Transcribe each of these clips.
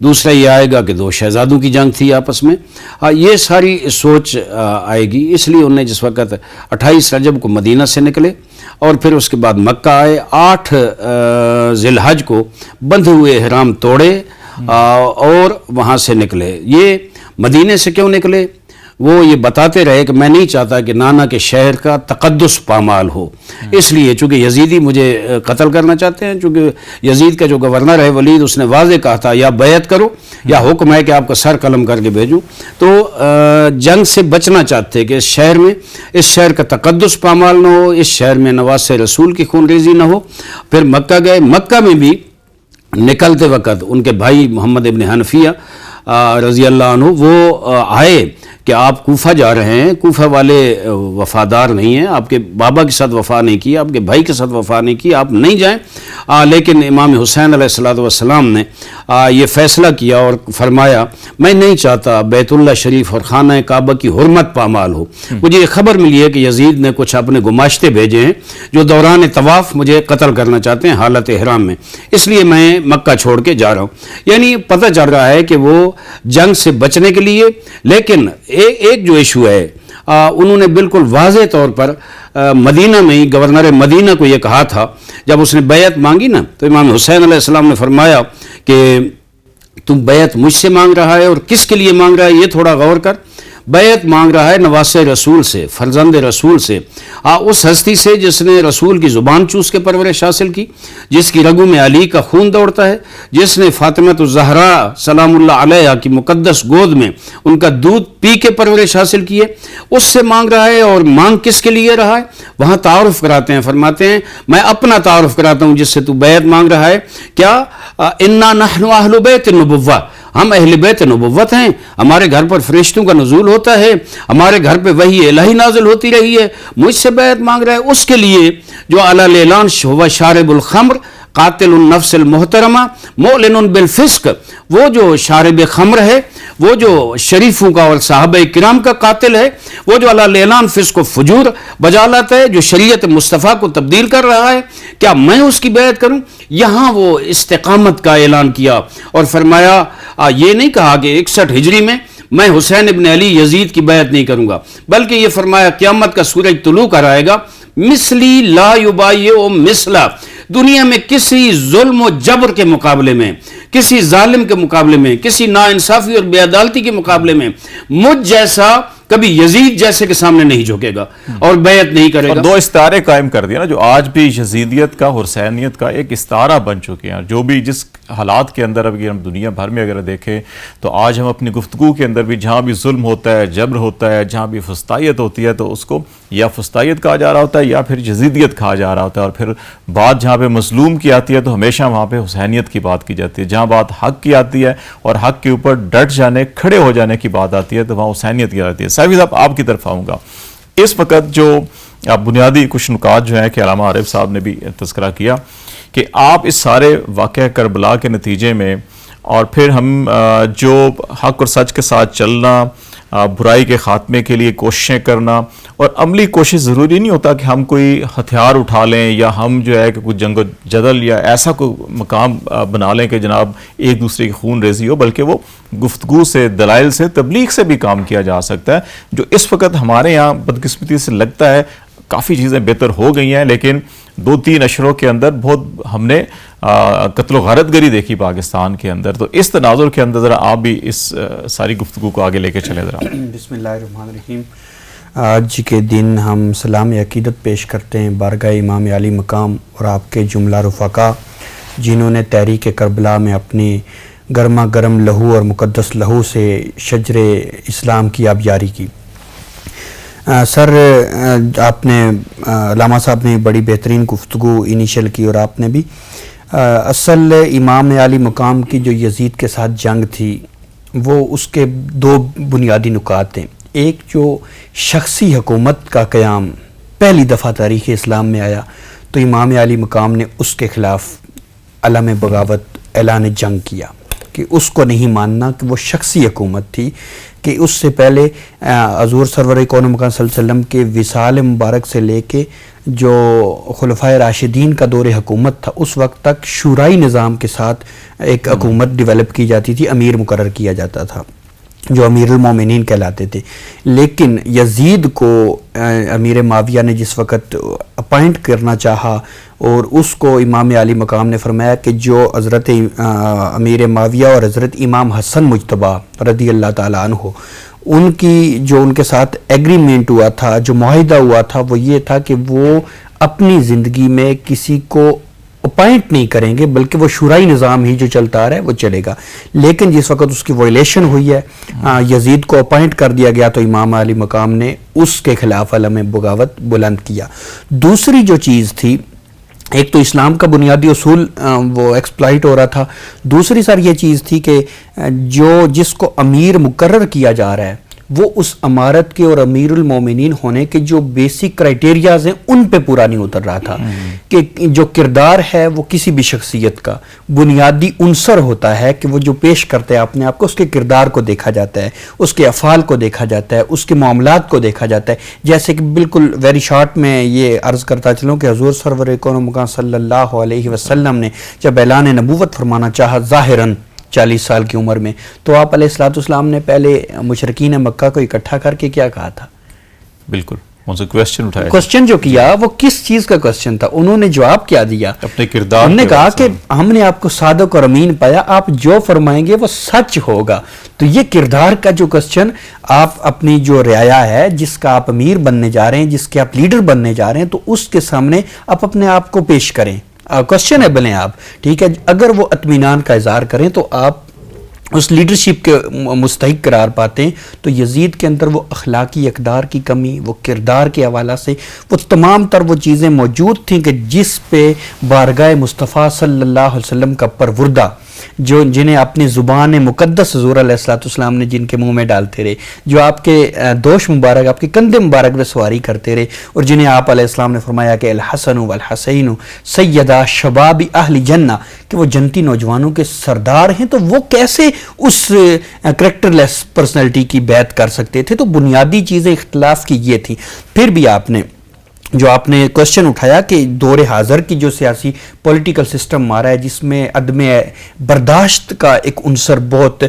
دوسرا یہ آئے گا کہ دو شہزادوں کی جنگ تھی آپس میں. یہ ساری سوچ آئے گی. اس لیے انہیں جس وقت 28 رجب کو مدینہ سے نکلے اور پھر اس کے بعد مکہ آئے, 8 ذی الحج کو بندھے ہوئے احرام توڑے اور وہاں سے نکلے. یہ مدینے سے کیوں نکلے؟ وہ یہ بتاتے رہے کہ میں نہیں چاہتا کہ نانا کے شہر کا تقدس پامال ہو, اس لیے چونکہ یزیدی مجھے قتل کرنا چاہتے ہیں. چونکہ یزید کا جو گورنر ہے ولید, اس نے واضح کہا تھا یا بیعت کرو یا حکم ہے کہ آپ کا سر قلم کر کے بھیجوں. تو جنگ سے بچنا چاہتے کہ اس شہر کا تقدس پامال نہ ہو, اس شہر میں نواسے رسول کی خون ریزی نہ ہو. پھر مکہ گئے. مکہ میں بھی نکلتے وقت ان کے بھائی محمد ابن حنفیہ رضی اللہ عنہ وہ آئے کہ آپ کوفہ جا رہے ہیں, کوفہ والے وفادار نہیں ہیں, آپ کے بابا کے ساتھ وفا نہیں کی, آپ کے بھائی کے ساتھ وفا نہیں کی, آپ نہیں جائیں. لیکن امام حسین علیہ السلام نے یہ فیصلہ کیا اور فرمایا میں نہیں چاہتا بیت اللہ شریف اور خانہ کعبہ کی حرمت پامال ہو. مجھے یہ خبر ملی ہے کہ یزید نے کچھ اپنے گماشتے بھیجے ہیں جو دوران طواف مجھے قتل کرنا چاہتے ہیں حالت احرام میں, اس لیے میں مکہ چھوڑ کے جا رہا ہوں. یعنی پتہ چل رہا ہے کہ وہ جنگ سے بچنے کے لیے. لیکن ایک جو ایشو ہے, انہوں نے بالکل واضح طور پر مدینہ میں ہی گورنر مدینہ کو یہ کہا تھا جب اس نے بیعت مانگی نا, تو امام حسین علیہ السلام نے فرمایا کہ تم بیعت مجھ سے مانگ رہا ہے اور کس کے لیے مانگ رہا ہے یہ تھوڑا غور کر. بیعت مانگ رہا ہے نواسے رسول سے, فرزند رسول سے, اس ہستی سے جس نے رسول کی زبان چوس کے پرورش حاصل کی, جس کی رگوں میں علی کا خون دوڑتا ہے, جس نے فاطمہ الزہرا سلام اللہ علیہا کی مقدس گود میں ان کا دودھ پی کے پرورش حاصل کی ہے, اس سے مانگ رہا ہے. اور مانگ کس کے لیے رہا ہے؟ وہاں تعارف کراتے ہیں, فرماتے ہیں میں اپنا تعارف کراتا ہوں جس سے تو بیعت مانگ رہا ہے. کیا؟ انا نحن اہل بیت النبوہ, ہم اہل بیت نبوت ہیں, ہمارے گھر پر فرشتوں کا نزول ہوتا ہے, ہمارے گھر پہ وحی الہی نازل ہوتی رہی ہے. مجھ سے بیعت مانگ رہا ہے اس کے لیے جو علی الاعلان ہو شارب الخمر قاتل النفس المحترمہ معلن بالفسق, وہ جو شارب خمر ہے, وہ جو شریفوں کا اور صحابہ کرام کا قاتل ہے, وہ جو علی الاعلان فسق و فجور بجا لاتا ہے, جو شریعت مصطفیٰ کو تبدیل کر رہا ہے, کیا میں اس کی بیعت کروں؟ یہاں وہ استقامت کا اعلان کیا اور فرمایا, یہ نہیں کہا کہ 61 ہجری میں حسین ابن علی یزید کی بیعت نہیں کروں گا, بلکہ یہ فرمایا قیامت کا سورج طلوع کر آئے گا, مثلی لا یبایع مثلا, دنیا میں کسی ظلم و جبر کے مقابلے میں, کسی ظالم کے مقابلے میں, کسی ناانصافی اور بے عدالتی کے مقابلے میں مجھ جیسا کبھی یزید جیسے کے سامنے نہیں جھکے گا اور بیعت نہیں کرے گا. اور 2 استعارے قائم کر دیا نا جو آج بھی یزیدیت کا حسینیت کا ایک استعارہ بن چکے ہیں. جو بھی جس حالات کے اندر اب ہم دنیا بھر میں اگر دیکھیں تو آج ہم اپنی گفتگو کے اندر بھی جہاں بھی ظلم ہوتا ہے, جبر ہوتا ہے, جہاں بھی فسطائیت ہوتی ہے تو اس کو یا فسطائیت کہا جا رہا ہوتا ہے یا پھر یزیدیت کہا جا رہا ہوتا ہے. اور پھر بات جہاں پہ مظلوم کی آتی ہے تو ہمیشہ وہاں پہ حسینیت کی بات کی جاتی ہے. جہاں بات حق کی آتی ہے اور حق کے اوپر ڈٹ جانے, کھڑے ہو جانے کی بات آتی ہے تو وہاں حسینیت کی آتی ہے. سیفی صاحب آپ کی طرف آؤں گا. اس وقت جو بنیادی کچھ نکات جو ہیں کہ علامہ عارف صاحب نے بھی تذکرہ کیا کہ آپ اس سارے واقعہ کربلا کے نتیجے میں اور پھر ہم جو حق اور سچ کے ساتھ چلنا, برائی کے خاتمے کے لیے کوششیں کرنا, اور عملی کوشش ضروری نہیں ہوتا کہ ہم کوئی ہتھیار اٹھا لیں یا ہم جو ہے کہ کوئی جنگ و جدل یا ایسا کوئی مقام بنا لیں کہ جناب ایک دوسرے کی خون ریزی ہو, بلکہ وہ گفتگو سے, دلائل سے, تبلیغ سے بھی کام کیا جا سکتا ہے. جو اس وقت ہمارے یہاں بدقسمتی سے لگتا ہے کافی چیزیں بہتر ہو گئی ہیں, لیکن 2-3 اشروں کے اندر بہت ہم نے قتل و غارت گری دیکھی پاکستان کے اندر. تو اس تناظر کے اندر ذرا آپ بھی اس ساری گفتگو کو آگے لے کے چلے ذرا. بسم اللہ الرحمن الرحیم. آج کے دن ہم سلام عقیدت پیش کرتے ہیں بارگاہ امام علی مقام اور آپ کے جملہ رفقا جنہوں نے تحریک کربلا میں اپنے گرما گرم لہو اور مقدس لہو سے شجر اسلام کی آبیاری کی. سر آپ نے علامہ صاحب نے بڑی بہترین گفتگو انیشل کی اور آپ نے بھی. اصل امام علی مقام کی جو یزید کے ساتھ جنگ تھی وہ اس کے 2 بنیادی نکات ہیں. ایک جو شخصی حکومت کا قیام پہلی دفعہ تاریخ اسلام میں آیا تو امام علی مقام نے اس کے خلاف علم بغاوت اعلان جنگ کیا کہ اس کو نہیں ماننا کہ وہ شخصی حکومت تھی, کہ اس سے پہلے حضور سرور کون مکان صلی اللہ علیہ وسلم کے وصال مبارک سے لے کے جو خلفائے راشدین کا دور حکومت تھا اس وقت تک شورائی نظام کے ساتھ ایک حکومت ڈیولپ کی جاتی تھی، امیر مقرر کیا جاتا تھا جو امیر المومنین کہلاتے تھے. لیکن یزید کو امیر معاویہ نے جس وقت اپائنٹ کرنا چاہا اور اس کو امام علی مقام نے فرمایا کہ جو حضرت امیر معاویہ اور حضرت امام حسن مجتبی رضی اللہ تعالیٰ عنہ ان کی جو ان کے ساتھ ایگریمنٹ ہوا تھا، جو معاہدہ ہوا تھا، وہ یہ تھا کہ وہ اپنی زندگی میں کسی کو اپائنٹ نہیں کریں گے بلکہ وہ شورائی نظام ہی جو چلتا آ رہا ہے وہ چلے گا. لیکن جس وقت اس کی وائلیشن ہوئی ہے، یزید کو اپائنٹ کر دیا گیا، تو امام علی مقام نے اس کے خلاف علم بغاوت بلند کیا. دوسری جو چیز تھی، ایک تو اسلام کا بنیادی اصول وہ ایکسپلائٹ ہو رہا تھا، دوسری سر یہ چیز تھی کہ جس کو امیر مقرر کیا جا رہا ہے وہ اس امارت کے اور امیر المومنین ہونے کے جو بیسک کرائٹیریاز ہیں ان پہ پورا نہیں اتر رہا تھا. کہ جو کردار ہے وہ کسی بھی شخصیت کا بنیادی عنصر ہوتا ہے کہ وہ جو پیش کرتے ہیں اپنے آپ کو، اس کے کردار کو دیکھا جاتا ہے، اس کے افعال کو دیکھا جاتا ہے، اس کے معاملات کو دیکھا جاتا ہے. جیسے کہ بالکل ویری شارٹ میں یہ عرض کرتا چلوں کہ حضور سرور کون و مکان صلی اللہ علیہ وسلم نے جب اعلان نبوت فرمانا چاہا ظاہراً 40 سال کی عمر میں، تو آپ علیہ السلام نے پہلے مشرکین مکہ کو اکٹھا کر کے کیا کہا تھا؟ بالکل ان سے کویسچن اٹھایا. کویسچن جو کیا وہ کس چیز کا کویسچن تھا؟ انہوں نے جواب کیا دیا؟ اپنے کردار. ہم نے کہا کہ ہم نے آپ کو صادق اور امین پایا، آپ جو فرمائیں گے وہ سچ ہوگا. تو یہ کردار کا جو کویسچن، آپ اپنی جو رعایا ہے جس کا آپ امیر بننے جا رہے ہیں، جس کے آپ لیڈر بننے جا رہے ہیں، تو اس کے سامنے آپ اپنے آپ کو پیش کریں. کویسچنیبل ہیں آپ، ٹھیک ہے. اگر وہ اطمینان کا اظہار کریں تو آپ اس لیڈرشپ کے مستحق قرار پاتے ہیں. تو یزید کے اندر وہ اخلاقی اقدار کی کمی، وہ کردار کے حوالہ سے وہ تمام تر وہ چیزیں موجود تھیں کہ جس پہ بارگاہ مصطفیٰ صلی اللہ علیہ وسلم کا پروردہ، جو جنہیں اپنی زبان مقدس حضور علیہ السلام نے جن کے منہ میں ڈالتے رہے، جو آپ کے دوش مبارک، آپ کے کندھے مبارک میں سواری کرتے رہے، اور جنہیں آپ علیہ السلام نے فرمایا کہ الحسن والحسین سیدہ شباب اہل جنہ، کہ وہ جنتی نوجوانوں کے سردار ہیں، تو وہ کیسے اس کریکٹر لیس پرسنالٹی کی بیعت کر سکتے تھے؟ تو بنیادی چیزیں اختلاف کی یہ تھی. پھر بھی آپ نے جو آپ نے کویسچن اٹھایا کہ دور حاضر کی جو سیاسی پولیٹیکل سسٹم ہمارا ہے جس میں عدم برداشت کا ایک عنصر بہت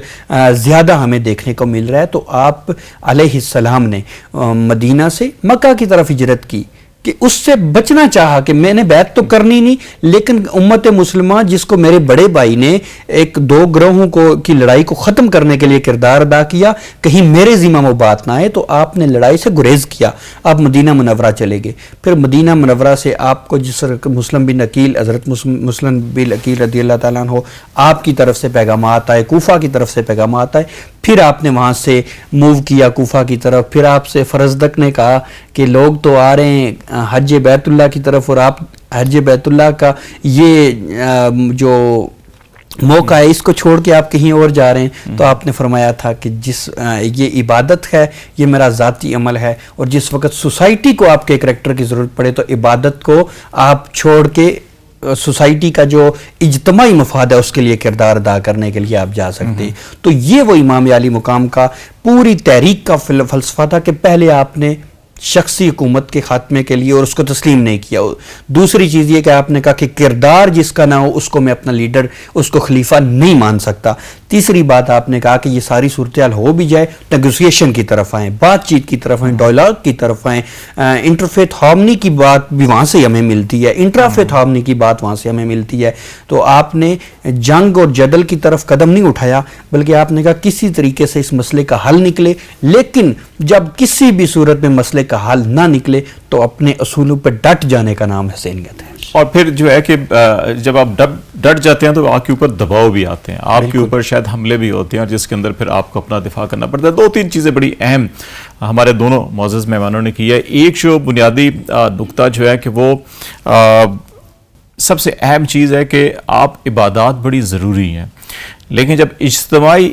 زیادہ ہمیں دیکھنے کو مل رہا ہے، تو آپ علیہ السلام نے مدینہ سے مکہ کی طرف ہجرت کی کہ اس سے بچنا چاہا کہ میں نے بیعت تو کرنی نہیں، لیکن امت مسلمہ جس کو میرے بڑے بھائی نے ایک دو گروہوں کی لڑائی کو ختم کرنے کے لیے کردار ادا کیا، کہیں میرے ذمہ وہ بات نہ آئے، تو آپ نے لڑائی سے گریز کیا، آپ مدینہ منورہ چلے گئے. پھر مدینہ منورہ سے آپ کو جس مسلم بن عقیل، حضرت مسلم بن عقیل رضی اللہ تعالیٰ عنہ، آپ کی طرف سے پیغامات آئے، کوفہ کی طرف سے پیغامات آئے. پھر آپ نے وہاں سے موو کیا کوفہ کی طرف. پھر آپ سے فرزدق نے کہا کہ لوگ تو آ رہے ہیں حج بیت اللہ کی طرف، اور آپ حج بیت اللہ کا یہ جو موقع ہے اس کو چھوڑ کے آپ کہیں اور جا رہے ہیں. تو آپ نے فرمایا تھا کہ یہ عبادت ہے، یہ میرا ذاتی عمل ہے، اور جس وقت سوسائٹی کو آپ کے کریکٹر کی ضرورت پڑے تو عبادت کو آپ چھوڑ کے سوسائٹی کا جو اجتماعی مفاد ہے اس کے لیے کردار ادا کرنے کے لیے آپ جا سکتے ہیں. تو یہ وہ امام علی مقام کا پوری تحریک کا فلسفہ تھا کہ پہلے آپ نے شخصی حکومت کے خاتمے کے لیے اور اس کو تسلیم نہیں کیا. دوسری چیز یہ کہ آپ نے کہا کہ کردار جس کا نہ ہو اس کو میں اپنا لیڈر، اس کو خلیفہ نہیں مان سکتا. تیسری بات آپ نے کہا کہ یہ ساری صورتحال ہو بھی جائے، نیگوسیشن کی طرف آئیں، بات چیت کی طرف آئیں، ڈائلاگ کی طرف آئیں. انٹرفیتھ ہارمنی کی بات بھی وہاں سے ہمیں ملتی ہے، انٹرافیتھ ہارمنی کی بات وہاں سے ہمیں ملتی ہے. تو آپ نے جنگ اور جدل کی طرف قدم نہیں اٹھایا، بلکہ آپ نے کہا کسی طریقے سے اس مسئلے کا حل نکلے. لیکن جب کسی بھی صورت میں مسئلے کا حل نہ نکلے تو اپنے اصولوں پہ ڈٹ جانے کا نام حسینیت ہے. اور پھر جو ہے کہ جب آپ ڈٹ جاتے ہیں تو آپ کے اوپر دباؤ بھی آتے ہیں، آپ کے اوپر شاید حملے بھی ہوتے ہیں، اور جس کے اندر پھر آپ کو اپنا دفاع کرنا پڑتا ہے. دو تین چیزیں بڑی اہم ہمارے دونوں معزز مہمانوں نے کی ہے. ایک جو بنیادی نقطہ جو ہے کہ وہ سب سے اہم چیز ہے کہ آپ عبادات بڑی ضروری ہیں، لیکن جب اجتماعی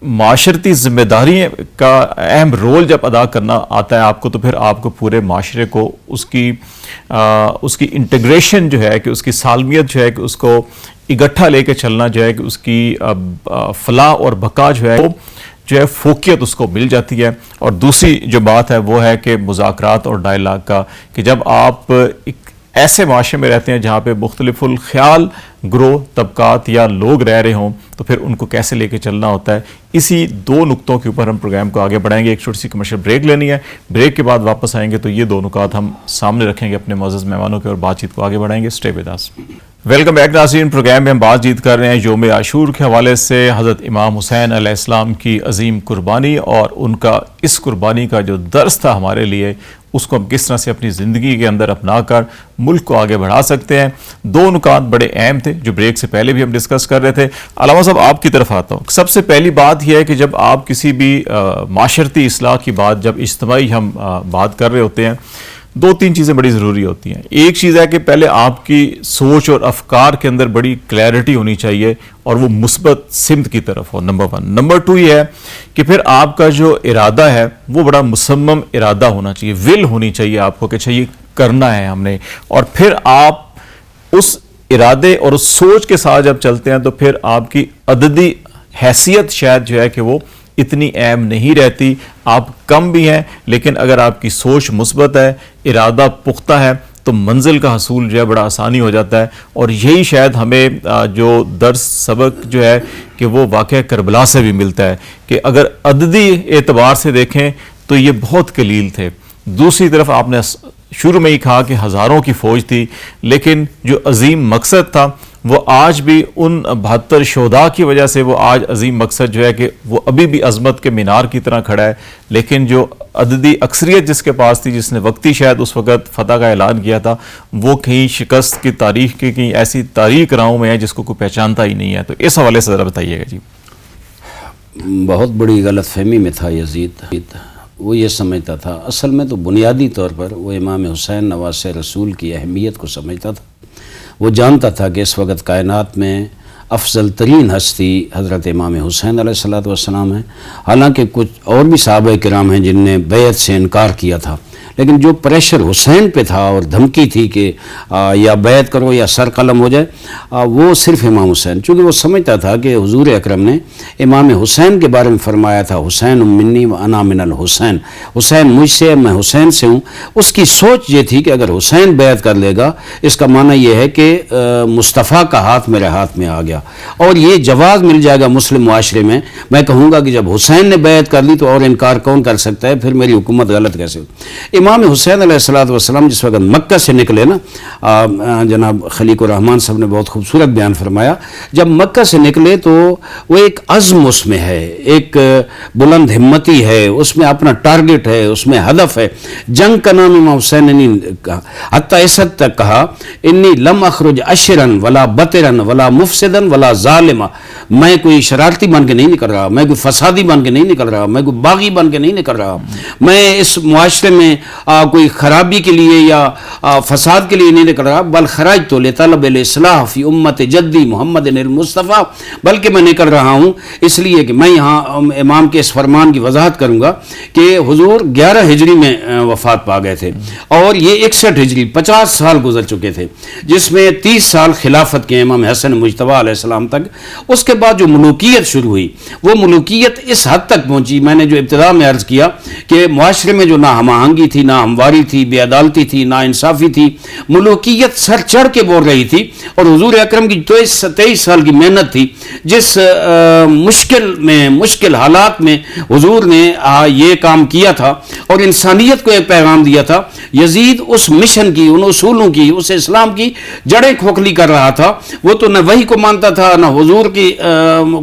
معاشرتی ذمہ داری کا اہم رول جب ادا کرنا آتا ہے آپ کو، تو پھر آپ کو پورے معاشرے کو اس کی انٹیگریشن جو ہے کہ اس کی سالمیت جو ہے کہ اس کو اکٹھا لے کے چلنا جو ہے کہ اس کی فلاح اور بقا جو ہے جو ہے فوقیت اس کو مل جاتی ہے. اور دوسری جو بات ہے وہ ہے کہ مذاکرات اور ڈائلاگ کا، کہ جب آپ ایک ایسے معاشرے میں رہتے ہیں جہاں پہ مختلف الخیال گروہ طبقات یا لوگ رہ رہے ہوں تو پھر ان کو کیسے لے کے چلنا ہوتا ہے. اسی دو نقطوں کے اوپر ہم پروگرام کو آگے بڑھائیں گے. ایک چھوٹی سی کمرشل بریک لینی ہے، بریک کے بعد واپس آئیں گے تو یہ دو نکات ہم سامنے رکھیں گے اپنے معزز مہمانوں کے اور بات چیت کو آگے بڑھائیں گے. Stay with us. Welcome back ناظرین. پروگرام میں ہم بات چیت کر رہے ہیں یوم عاشور کے حوالے سے، حضرت امام حسین علیہ السلام کی عظیم قربانی اور ان کا اس قربانی کا جو درس تھا ہمارے لیے، اس کو ہم کس طرح سے اپنی زندگی کے اندر اپنا کر ملک کو آگے بڑھا سکتے ہیں. دو نکات بڑے اہم تھے جو بریک سے پہلے بھی ہم ڈسکس کر رہے تھے. علامہ صاحب آپ کی طرف آتا ہوں. سب سے پہلی بات یہ ہے کہ جب آپ کسی بھی معاشرتی اصلاح کی بات، جب اجتماعی ہم بات کر رہے ہوتے ہیں، دو تین چیزیں بڑی ضروری ہوتی ہیں. ایک چیز ہے کہ پہلے آپ کی سوچ اور افکار کے اندر بڑی کلیئرٹی ہونی چاہیے اور وہ مثبت سمت کی طرف ہو، نمبر 1. نمبر 2 یہ ہے کہ پھر آپ کا جو ارادہ ہے وہ بڑا مصمم ارادہ ہونا چاہیے، ول ہونی چاہیے آپ کو کہ اچھا یہ کرنا ہے ہم نے. اور پھر آپ اس ارادے اور اس سوچ کے ساتھ جب چلتے ہیں تو پھر آپ کی عددی حیثیت شاید جو ہے کہ وہ اتنی اہم نہیں رہتی. آپ کم بھی ہیں لیکن اگر آپ کی سوچ مثبت ہے، ارادہ پختہ ہے تو منزل کا حصول جو ہے بڑا آسانی ہو جاتا ہے. اور یہی شاید ہمیں جو درس سبق جو ہے کہ وہ واقعہ کربلا سے بھی ملتا ہے کہ اگر عددی اعتبار سے دیکھیں تو یہ بہت قلیل تھے. دوسری طرف آپ نے شروع میں ہی کہا کہ ہزاروں کی فوج تھی، لیکن جو عظیم مقصد تھا وہ آج بھی ان 72 شہداء کی وجہ سے وہ آج عظیم مقصد جو ہے کہ وہ ابھی بھی عظمت کے مینار کی طرح کھڑا ہے. لیکن جو عددی اکثریت جس کے پاس تھی، جس نے وقتی شاید اس وقت فتح کا اعلان کیا تھا، وہ کہیں شکست کی تاریخ کی کہیں ایسی تاریخ راہوں میں ہے جس کو کوئی پہچانتا ہی نہیں ہے. تو اس حوالے سے ذرا بتائیے گا جی. بہت بڑی غلط فہمی میں تھا یزید. وہ یہ سمجھتا تھا، اصل میں تو بنیادی طور پر وہ امام حسین نواسہ رسول کی اہمیت کو سمجھتا تھا. وہ جانتا تھا کہ اس وقت کائنات میں افضل ترین ہستی حضرت امام حسین علیہ السلام ہے. حالانکہ کچھ اور بھی صحابہ کرام ہیں جن نے بیعت سے انکار کیا تھا، لیکن جو پریشر حسین پہ تھا اور دھمکی تھی کہ یا بیعت کرو یا سر قلم ہو جائے، وہ صرف امام حسین. چونکہ وہ سمجھتا تھا کہ حضور اکرم نے امام حسین کے بارے میں فرمایا تھا، حسین منی و انا من الحسین، حسین مجھ سے، میں حسین سے ہوں. اس کی سوچ یہ تھی کہ اگر حسین بیعت کر لے گا اس کا معنی یہ ہے کہ مصطفیٰ کا ہاتھ میرے ہاتھ میں آ گیا اور یہ جواز مل جائے گا مسلم معاشرے میں. میں کہوں گا کہ جب حسین نے بیعت کر لی تو اور انکار کون کر سکتا ہے، پھر میری حکومت غلط کیسے ہو. امام حسین علیہ السلام جس وقت مکہ سے نکلے نا، جناب خلیق الرحمن صاحب نے بہت خوبصورت بیان فرمایا، جب مکہ سے نکلے تو وہ ایک عزم اس میں ہے، ایک بلند ہمتی ہے، اس میں اپنا ٹارگٹ ہے، اس میں ہدف ہے. جنگ کا نام امام حسین نے نہیں کہا، حتیٰ اس حد تک کہا انی لم اخرج اشرن ولا بطرن ولا مفسدن ولا ظالما. میں کوئی شرارتی بن کے نہیں نکل رہا، میں کوئی فسادی بن کے نہیں نکل رہا، میں کوئی باغی بن کے نہیں نکل رہا. میں اس معاشرے میں کوئی خرابی کے لیے یا فساد کے لیے نہیں نکل رہا، بل خرجت لطلب الاصلاح فی امت جدی محمد المصطفیٰ. بلکہ میں نکل رہا ہوں اس لیے کہ میں یہاں امام کے اس فرمان کی وضاحت کروں گا کہ حضور 11 ہجری میں وفات پا گئے تھے اور یہ 61 ہجری 50 سال گزر چکے تھے، جس میں 30 سال خلافت کے امام حسن مجتبیٰ علیہ السلام تک. اس کے بعد جو ملوکیت شروع ہوئی وہ ملوکیت اس حد تک پہنچی، میں نے جو ابتدا میں عرض کیا کہ معاشرے میں جو نہ ہم آہنگی تھی، نہ ہمواری تھی، بے عدالتی تھی، نا انصافی تھی، ملوکیت سر چڑھ کے بول رہی تھی. اور حضور اکرم کی 23 سال کی محنت تھی، جس مشکل حالات میں حضور نے یہ کام کیا تھا اور انسانیت کو ایک پیغام دیا تھا. یزید اس مشن کی، ان اصولوں کی، اس اسلام کی جڑیں کھوکھلی کر رہا تھا. وہ تو نہ وحی کو مانتا تھا، نہ حضور کی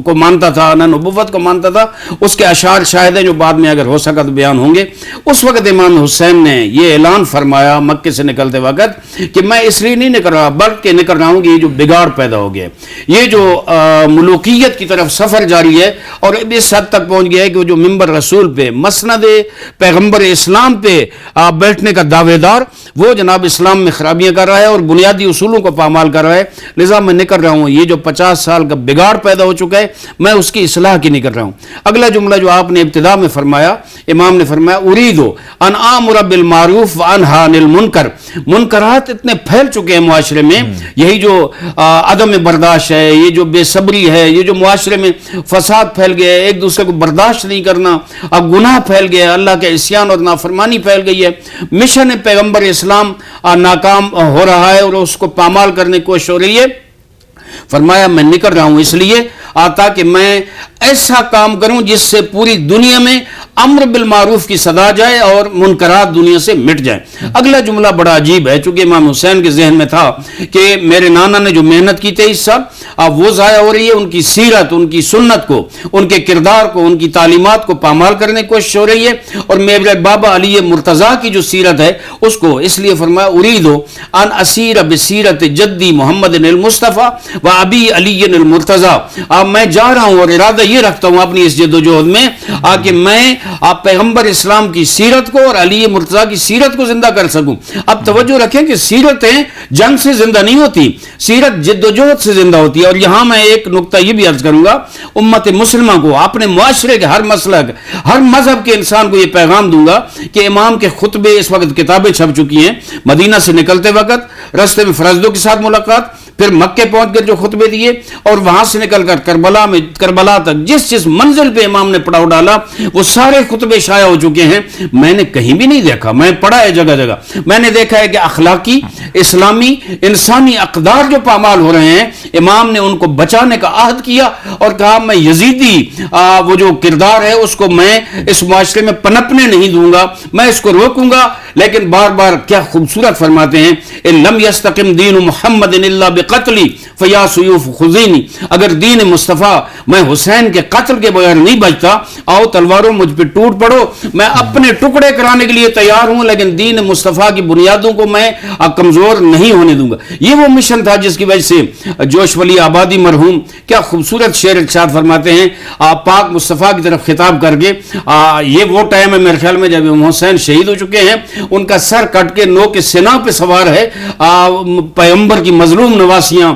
کو مانتا تھا، نہ نبوت کو مانتا تھا. اس کے اشعار شاہد ہیں جو بعد میں اگر ہو سکا تو بیان ہوں گے. اس وقت امام حسین نے یہ اعلان فرمایا مکے سے نکلتے وقت کہ میں اس لیے نہیں نکل رہا بلکہ نکل رہا ہوں کہ یہ جو بگاڑ پیدا ہو گیا، یہ جو ملوکیت کی طرف سفر جاری ہے اور اس حد تک پہنچ گیا ہے کہ وہ جو منبر رسول پہ، مسند پیغمبر اسلام پہ بیٹھنے کا دعوے دار، وہ جناب اسلام میں خرابیاں کر رہا ہے اور بنیادی اصولوں کو پامال کر رہا ہے. لذا میں نکل رہا ہوں، یہ جو 50 سال کا بگاڑ پیدا ہو چکا ہے میں اس کی اصلاح کی نکل رہا ہوں. اگلا جملہ جو آپ نے ابتدا میں فرمایا امام نے فرمایا اریدو ان آمر بالمعروف وانہا عن المنکر. منکرات اتنے پھیل چکے ہیں معاشرے میں, یہی جو عدم برداشت ہے, یہ جو بے صبری ہے, یہ جو معاشرے میں فساد پھیل گیا ہے, ایک دوسرے کو برداشت نہیں کرنا, اب گناہ پھیل گیا ہے, اللہ کے عصیان اور نافرمانی پھیل گئی ہے, مشن پیغمبر اسلام ناکام ہو رہا ہے اور اس کو پامال کرنے کی کوشش ہو رہی ہے. فرمایا میں نکل رہا ہوں اس لیے تاکہ میں ایسا کام کروں جس سے پوری دنیا میں امر بالمعروف کی صدا جائے اور منکرات دنیا سے مٹ جائیں. اگلا جملہ بڑا عجیب ہے, چونکہ امام حسین کے ذہن میں تھا کہ میرے نانا نے جو محنت کی تھی اس سب اب وہ ضائع ہو رہی ہے, ان کی سیرت, ان کی سنت کو, ان کے کردار کو, ان کی تعلیمات کو پامال کرنے کی کوشش ہو رہی ہے, اور میرے بابا علی مرتضیٰ کی جو سیرت ہے اس کو, اس لیے فرمایا اریدو ان اسیر بسیرت جدی محمد المصطفیٰ و ابی علی المرتضیٰ. اب میں جا رہا ہوں اور ارادہ یہ رکھتا ہوں اپنی اس جد و جہد میں کہ میں آپ پیغمبر اسلام کی سیرت کو اور علی مرتضیٰ کی سیرت کو زندہ کر سکوں. اب توجہ رکھیں کہ سیرتیں جنگ سے زندہ نہیں ہوتی, سیرت جد و جہد سے زندہ ہوتی ہے. اور یہاں میں ایک نقطہ یہ بھی عرض کروں گا, امت مسلمہ کو, اپنے معاشرے کے ہر مسلک, ہر مذہب کے انسان کو یہ پیغام دوں گا کہ امام کے خطبے, اس وقت کتابیں چھپ چکی ہیں, مدینہ سے نکلتے وقت راستے میں فرزدوں کے ساتھ ملاقات, پھر مکے پہنچ کر جو خطبے دیے, اور وہاں سے نکل کر کربلا تک جس منزل پہ امام نے پڑاؤ ڈالا وہ سارے خطبے شائع ہو چکے ہیں. میں نے کہیں بھی نہیں دیکھا, میں پڑھا ہے جگہ جگہ, میں نے دیکھا ہے کہ اخلاقی, اسلامی, انسانی اقدار جو پامال ہو رہے ہیں, امام نے ان کو بچانے کا عہد کیا اور کہا میں یزیدی وہ جو کردار ہے اس کو میں اس معاشرے میں پنپنے نہیں دوں گا, میں اس کو روکوں گا. لیکن بار بار کیا خوبصورت فرماتے ہیں, ان لم یستقم دین محمد الا بقتلی فیا سیوف خذینی. اگر دین مصطفیٰ میں حسین کے قتل کے بغیر نہیں بچتا, آؤ تلواروں مجھ پہ ٹوٹ پڑو, میں اپنے ٹکڑے کرانے کے لیے تیار ہوں, لیکن دین مصطفیٰ کی بنیادوں کو میں کمزور نہیں ہونے دوں گا. یہ وہ مشن تھا جس کی وجہ سے جوش ولی آبادی مرحوم کیا خوبصورت شعر ارشاد فرماتے ہیں پاک مصطفیٰ کی طرف خطاب کر کے. یہ وہ ٹائم ہے میرے خیال میں جب امام حسین شہید ہو چکے ہیں, ان کا سر کٹ کے نو کے سنا پہ سوار ہے, پیغمبر کی مظلوم نواسیاں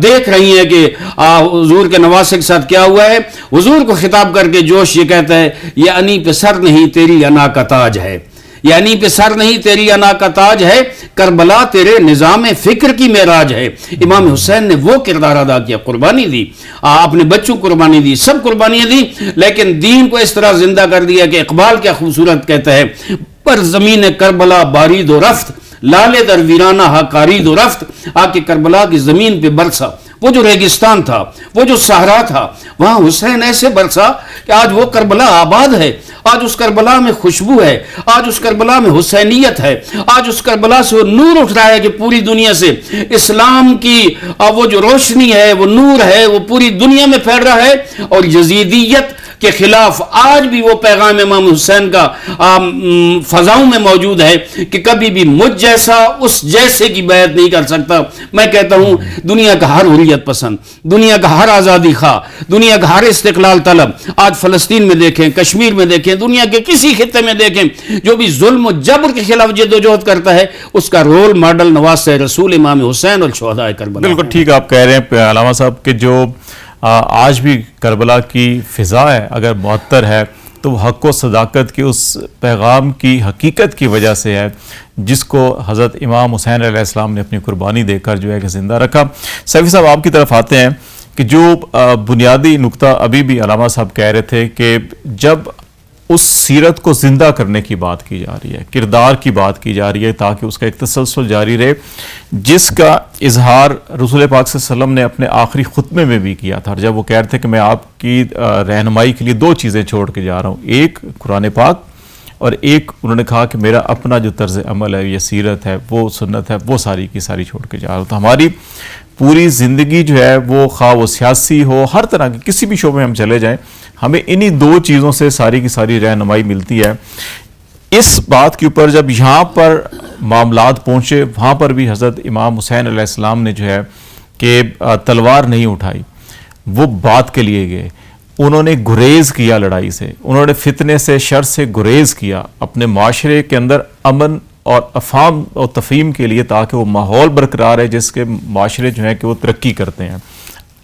دیکھ رہی ہیں کہ حضور کے نواسے کے ساتھ کیا ہوا ہے. حضور کو خطاب کر کے جوش یہ کہتا ہے, یہ انی پہ سر نہیں تیری انا کا تاج ہے, یعنی پہ سر نہیں تیری انا کا تاج ہے, کربلا تیرے نظام فکر کی معراج ہے. امام حسین نے وہ کردار ادا کیا, قربانی دی, اپنے بچوں قربانی دی, سب قربانیاں دی, لیکن دین کو اس طرح زندہ کر دیا کہ اقبال کیا خوبصورت کہتا ہے, پر زمین کربلا بارید و رفت, لالے در ویرانہ ہاکارید و رفت. آ کے کربلا کی زمین پہ برسا, وہ جو ریگستان تھا, وہ جو صحرا تھا, وہاں حسین ایسے برسا کہ آج وہ کربلا آباد ہے, آج اس کربلا میں خوشبو ہے, آج اس کربلا میں حسینیت ہے, آج اس کربلا سے وہ نور اٹھ رہا ہے کہ پوری دنیا سے اسلام کی وہ جو روشنی ہے, وہ نور ہے, وہ پوری دنیا میں پھیل رہا ہے. اور یزیدیت کے خلاف آج بھی وہ پیغام امام حسین کا فضاؤں میں موجود ہے کہ کبھی بھی مجھ جیسا اس جیسے کی بیعت نہیں کر سکتا. میں کہتا ہوں دنیا کا ہر حریت پسند, دنیا کا ہر آزادی خواہ, دنیا کا ہر استقلال طلب, آج فلسطین میں دیکھیں, کشمیر میں دیکھیں, دنیا کے کسی خطے میں دیکھیں, جو بھی ظلم و جبر کے خلاف جد و جہد کرتا ہے, اس کا رول ماڈل نواز رسول امام حسین اور شہداء کربلا. بالکل ٹھیک آپ کہہ رہے ہیں علامہ صاحب کہ جو آج بھی کربلا کی فضا ہے اگر معطر ہے تو وہ حق و صداقت کے اس پیغام کی حقیقت کی وجہ سے ہے جس کو حضرت امام حسین علیہ السلام نے اپنی قربانی دے کر جو ہے کہ زندہ رکھا. سیفی صاحب آپ کی طرف آتے ہیں کہ جو بنیادی نقطہ ابھی بھی علامہ صاحب کہہ رہے تھے کہ جب اس سیرت کو زندہ کرنے کی بات کی جا رہی ہے, کردار کی بات کی جا رہی ہے تاکہ اس کا ایک تسلسل جاری رہے, جس کا اظہار رسول پاک صلی اللہ علیہ وسلم نے اپنے آخری خطبے میں بھی کیا تھا جب وہ کہہ رہے تھے کہ میں آپ کی رہنمائی کے لیے 2 چیزیں چھوڑ کے جا رہا ہوں, ایک قرآن پاک اور ایک انہوں نے کہا کہ میرا اپنا جو طرز عمل ہے, یہ سیرت ہے, وہ سنت ہے, وہ ساری کی ساری چھوڑ کے جا رہا ہوں. تو ہماری پوری زندگی جو ہے وہ خواہ وہ سیاسی ہو, ہر طرح کی کسی بھی شعبے میں ہم چلے جائیں, ہمیں انہی 2 چیزوں سے ساری کی ساری رہنمائی ملتی ہے. اس بات کے اوپر جب یہاں پر معاملات پہنچے, وہاں پر بھی حضرت امام حسین علیہ السلام نے جو ہے کہ تلوار نہیں اٹھائی, وہ بات کے لیے گئے, انہوں نے گریز کیا لڑائی سے, انہوں نے فتنے سے, شر سے گریز کیا اپنے معاشرے کے اندر امن اور افہام اور تفہیم کے لیے, تاکہ وہ ماحول برقرار ہے جس کے معاشرے جو ہیں کہ وہ ترقی کرتے ہیں.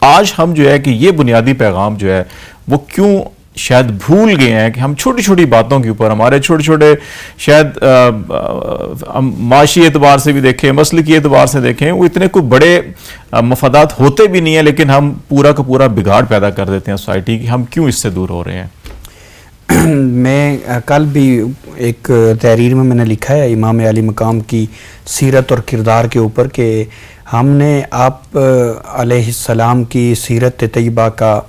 آج ہم جو ہے کہ یہ بنیادی پیغام جو ہے وہ کیوں شاید بھول گئے ہیں کہ ہم چھوٹی چھوٹی باتوں کے اوپر ہمارے چھوٹے چھوٹے شاید معاشی اعتبار سے بھی دیکھیں, مسلکی اعتبار سے دیکھیں, وہ اتنے کوئی بڑے مفادات ہوتے بھی نہیں ہیں, لیکن ہم پورا کا پورا بگاڑ پیدا کر دیتے ہیں سوسائٹی کی. ہم کیوں اس سے دور ہو رہے ہیں؟ میں کل بھی ایک تحریر میں نے لکھا ہے امام علی مقام کی سیرت اور کردار کے اوپر کہ ہم نے آپ علیہ السلام کی سیرت طیبہ کا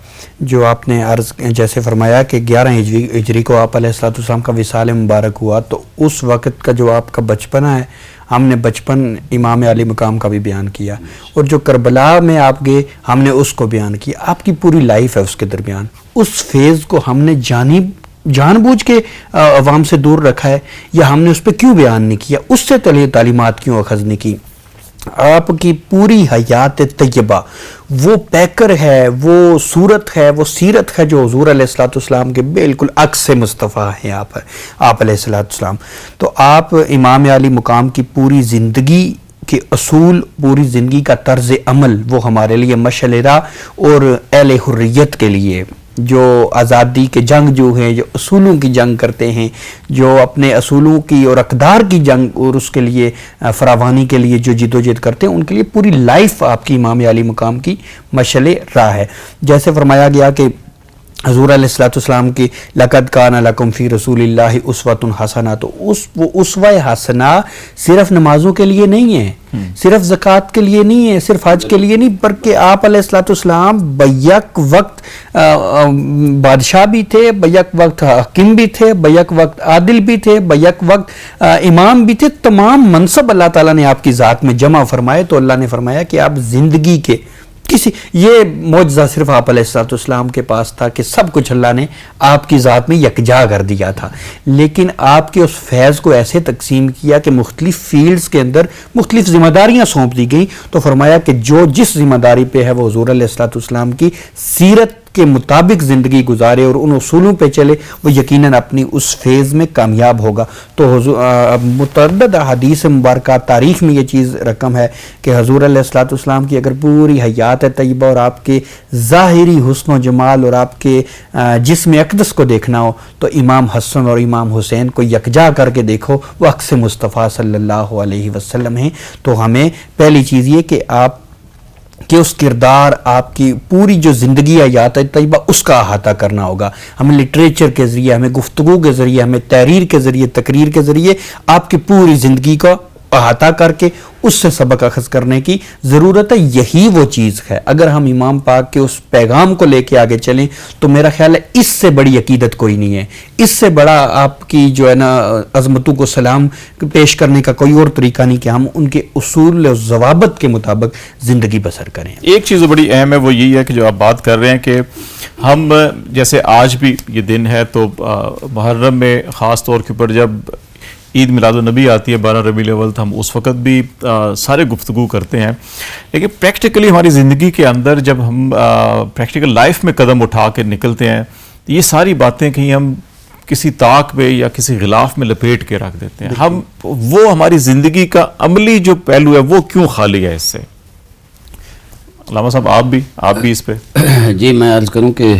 جو آپ نے عرض جیسے فرمایا کہ 11 ہجری کو آپ علیہ السلام کا وصال مبارک ہوا, تو اس وقت کا جو آپ کا بچپنا ہے ہم نے بچپن امام علی مقام کا بھی بیان کیا, اور جو کربلا میں آپ گئے ہم نے اس کو بیان کیا. آپ کی پوری لائف ہے اس کے درمیان, اس فیز کو ہم نے جان بوجھ کے عوام سے دور رکھا ہے, یا ہم نے اس پہ کیوں بیان نہیں کیا, اس سے تعلیمات کیوں اخذ نہیں کی؟ آپ کی پوری حیات طیبہ وہ پیکر ہے, وہ صورت ہے, وہ سیرت ہے جو حضور علیہ السلام کے بالکل عکس مصطفیٰ ہیں آپ علیہ السلام. تو آپ امام علی مقام کی پوری زندگی کے اصول, پوری زندگی کا طرز عمل وہ ہمارے لیے مشعل راہ, اور اہل حریت کے لیے جو آزادی کے جنگ جو ہیں, جو اصولوں کی جنگ کرتے ہیں, جو اپنے اصولوں کی اور اقدار کی جنگ اور اس کے لیے فراوانی کے لیے جو جدوجہد کرتے ہیں, ان کے لیے پوری لائف آپ کی امام علی مقام کی مشعل راہ ہے. جیسے فرمایا گیا کہ حضور علیہ السلام کی لقد کان لکم فی رسول اللہ اسوۃ حسنہ, تو وہ اسوہ حسنہ صرف نمازوں کے لیے نہیں ہے, صرف زکوٰۃ کے لیے نہیں ہے, صرف حج کے لیے نہیں, بلکہ آپ علیہ السلام بیک وقت بادشاہ بھی تھے, بیک وقت حکیم بھی تھے, بیک وقت عادل بھی تھے, بیک وقت امام بھی تھے. تمام منصب اللہ تعالیٰ نے آپ کی ذات میں جمع فرمائے. تو اللہ نے فرمایا کہ آپ زندگی کے یہ معجزہ صرف آپ علیہ السلام کے پاس تھا کہ سب کچھ اللہ نے آپ کی ذات میں یکجا کر دیا تھا, لیکن آپ کے اس فیض کو ایسے تقسیم کیا کہ مختلف فیلڈز کے اندر مختلف ذمہ داریاں سونپ دی گئیں. تو فرمایا کہ جو جس ذمہ داری پہ ہے وہ حضور علیہ السلام کی سیرت کے مطابق زندگی گزارے اور ان اصولوں پہ چلے, وہ یقیناً اپنی اس فیز میں کامیاب ہوگا. تو متعدد حدیث مبارکہ تاریخ میں یہ چیز رقم ہے کہ حضور علیہ السلام کی اگر پوری حیات طیبہ اور آپ کے ظاہری حسن و جمال اور آپ کے جسم اقدس کو دیکھنا ہو, تو امام حسن اور امام حسین کو یکجا کر کے دیکھو, وہ عکس مصطفیٰ صلی اللہ علیہ وسلم ہیں. تو ہمیں پہلی چیز یہ کہ آپ کہ اس کردار, آپ کی پوری جو زندگی حیات طیبہ اس کا احاطہ کرنا ہوگا. ہمیں لٹریچر کے ذریعے, ہمیں گفتگو کے ذریعے, ہمیں تحریر کے ذریعے, تقریر کے ذریعے آپ کی پوری زندگی کا احاطہ کر کے اس سے سبق اخذ کرنے کی ضرورت ہے. یہی وہ چیز ہے. اگر ہم امام پاک کے اس پیغام کو لے کے آگے چلیں تو میرا خیال ہے اس سے بڑی عقیدت کوئی نہیں ہے, اس سے بڑا آپ کی جو ہے نا عظمتوں کو سلام پیش کرنے کا کوئی اور طریقہ نہیں کہ ہم ان کے اصول و ضوابط کے مطابق زندگی بسر کریں. ایک چیز بڑی اہم ہے, وہ یہی ہے کہ جو آپ بات کر رہے ہیں کہ ہم جیسے آج بھی یہ دن ہے, تو محرم میں خاص طور کے اوپر جب عید میلاد النبی آتی ہے 12 ربیع الاول, تو ہم اس وقت بھی سارے گفتگو کرتے ہیں. لیکن پریکٹیکلی ہماری زندگی کے اندر جب ہم پریکٹیکل لائف میں قدم اٹھا کے نکلتے ہیں, تو یہ ساری باتیں کہیں ہم کسی طاق پہ یا کسی غلاف میں لپیٹ کے رکھ دیتے ہیں. ہم وہ ہماری زندگی کا عملی جو پہلو ہے وہ کیوں خالی ہے اس سے؟ علامہ صاحب آپ بھی اس پہ. جی میں عرض کروں کہ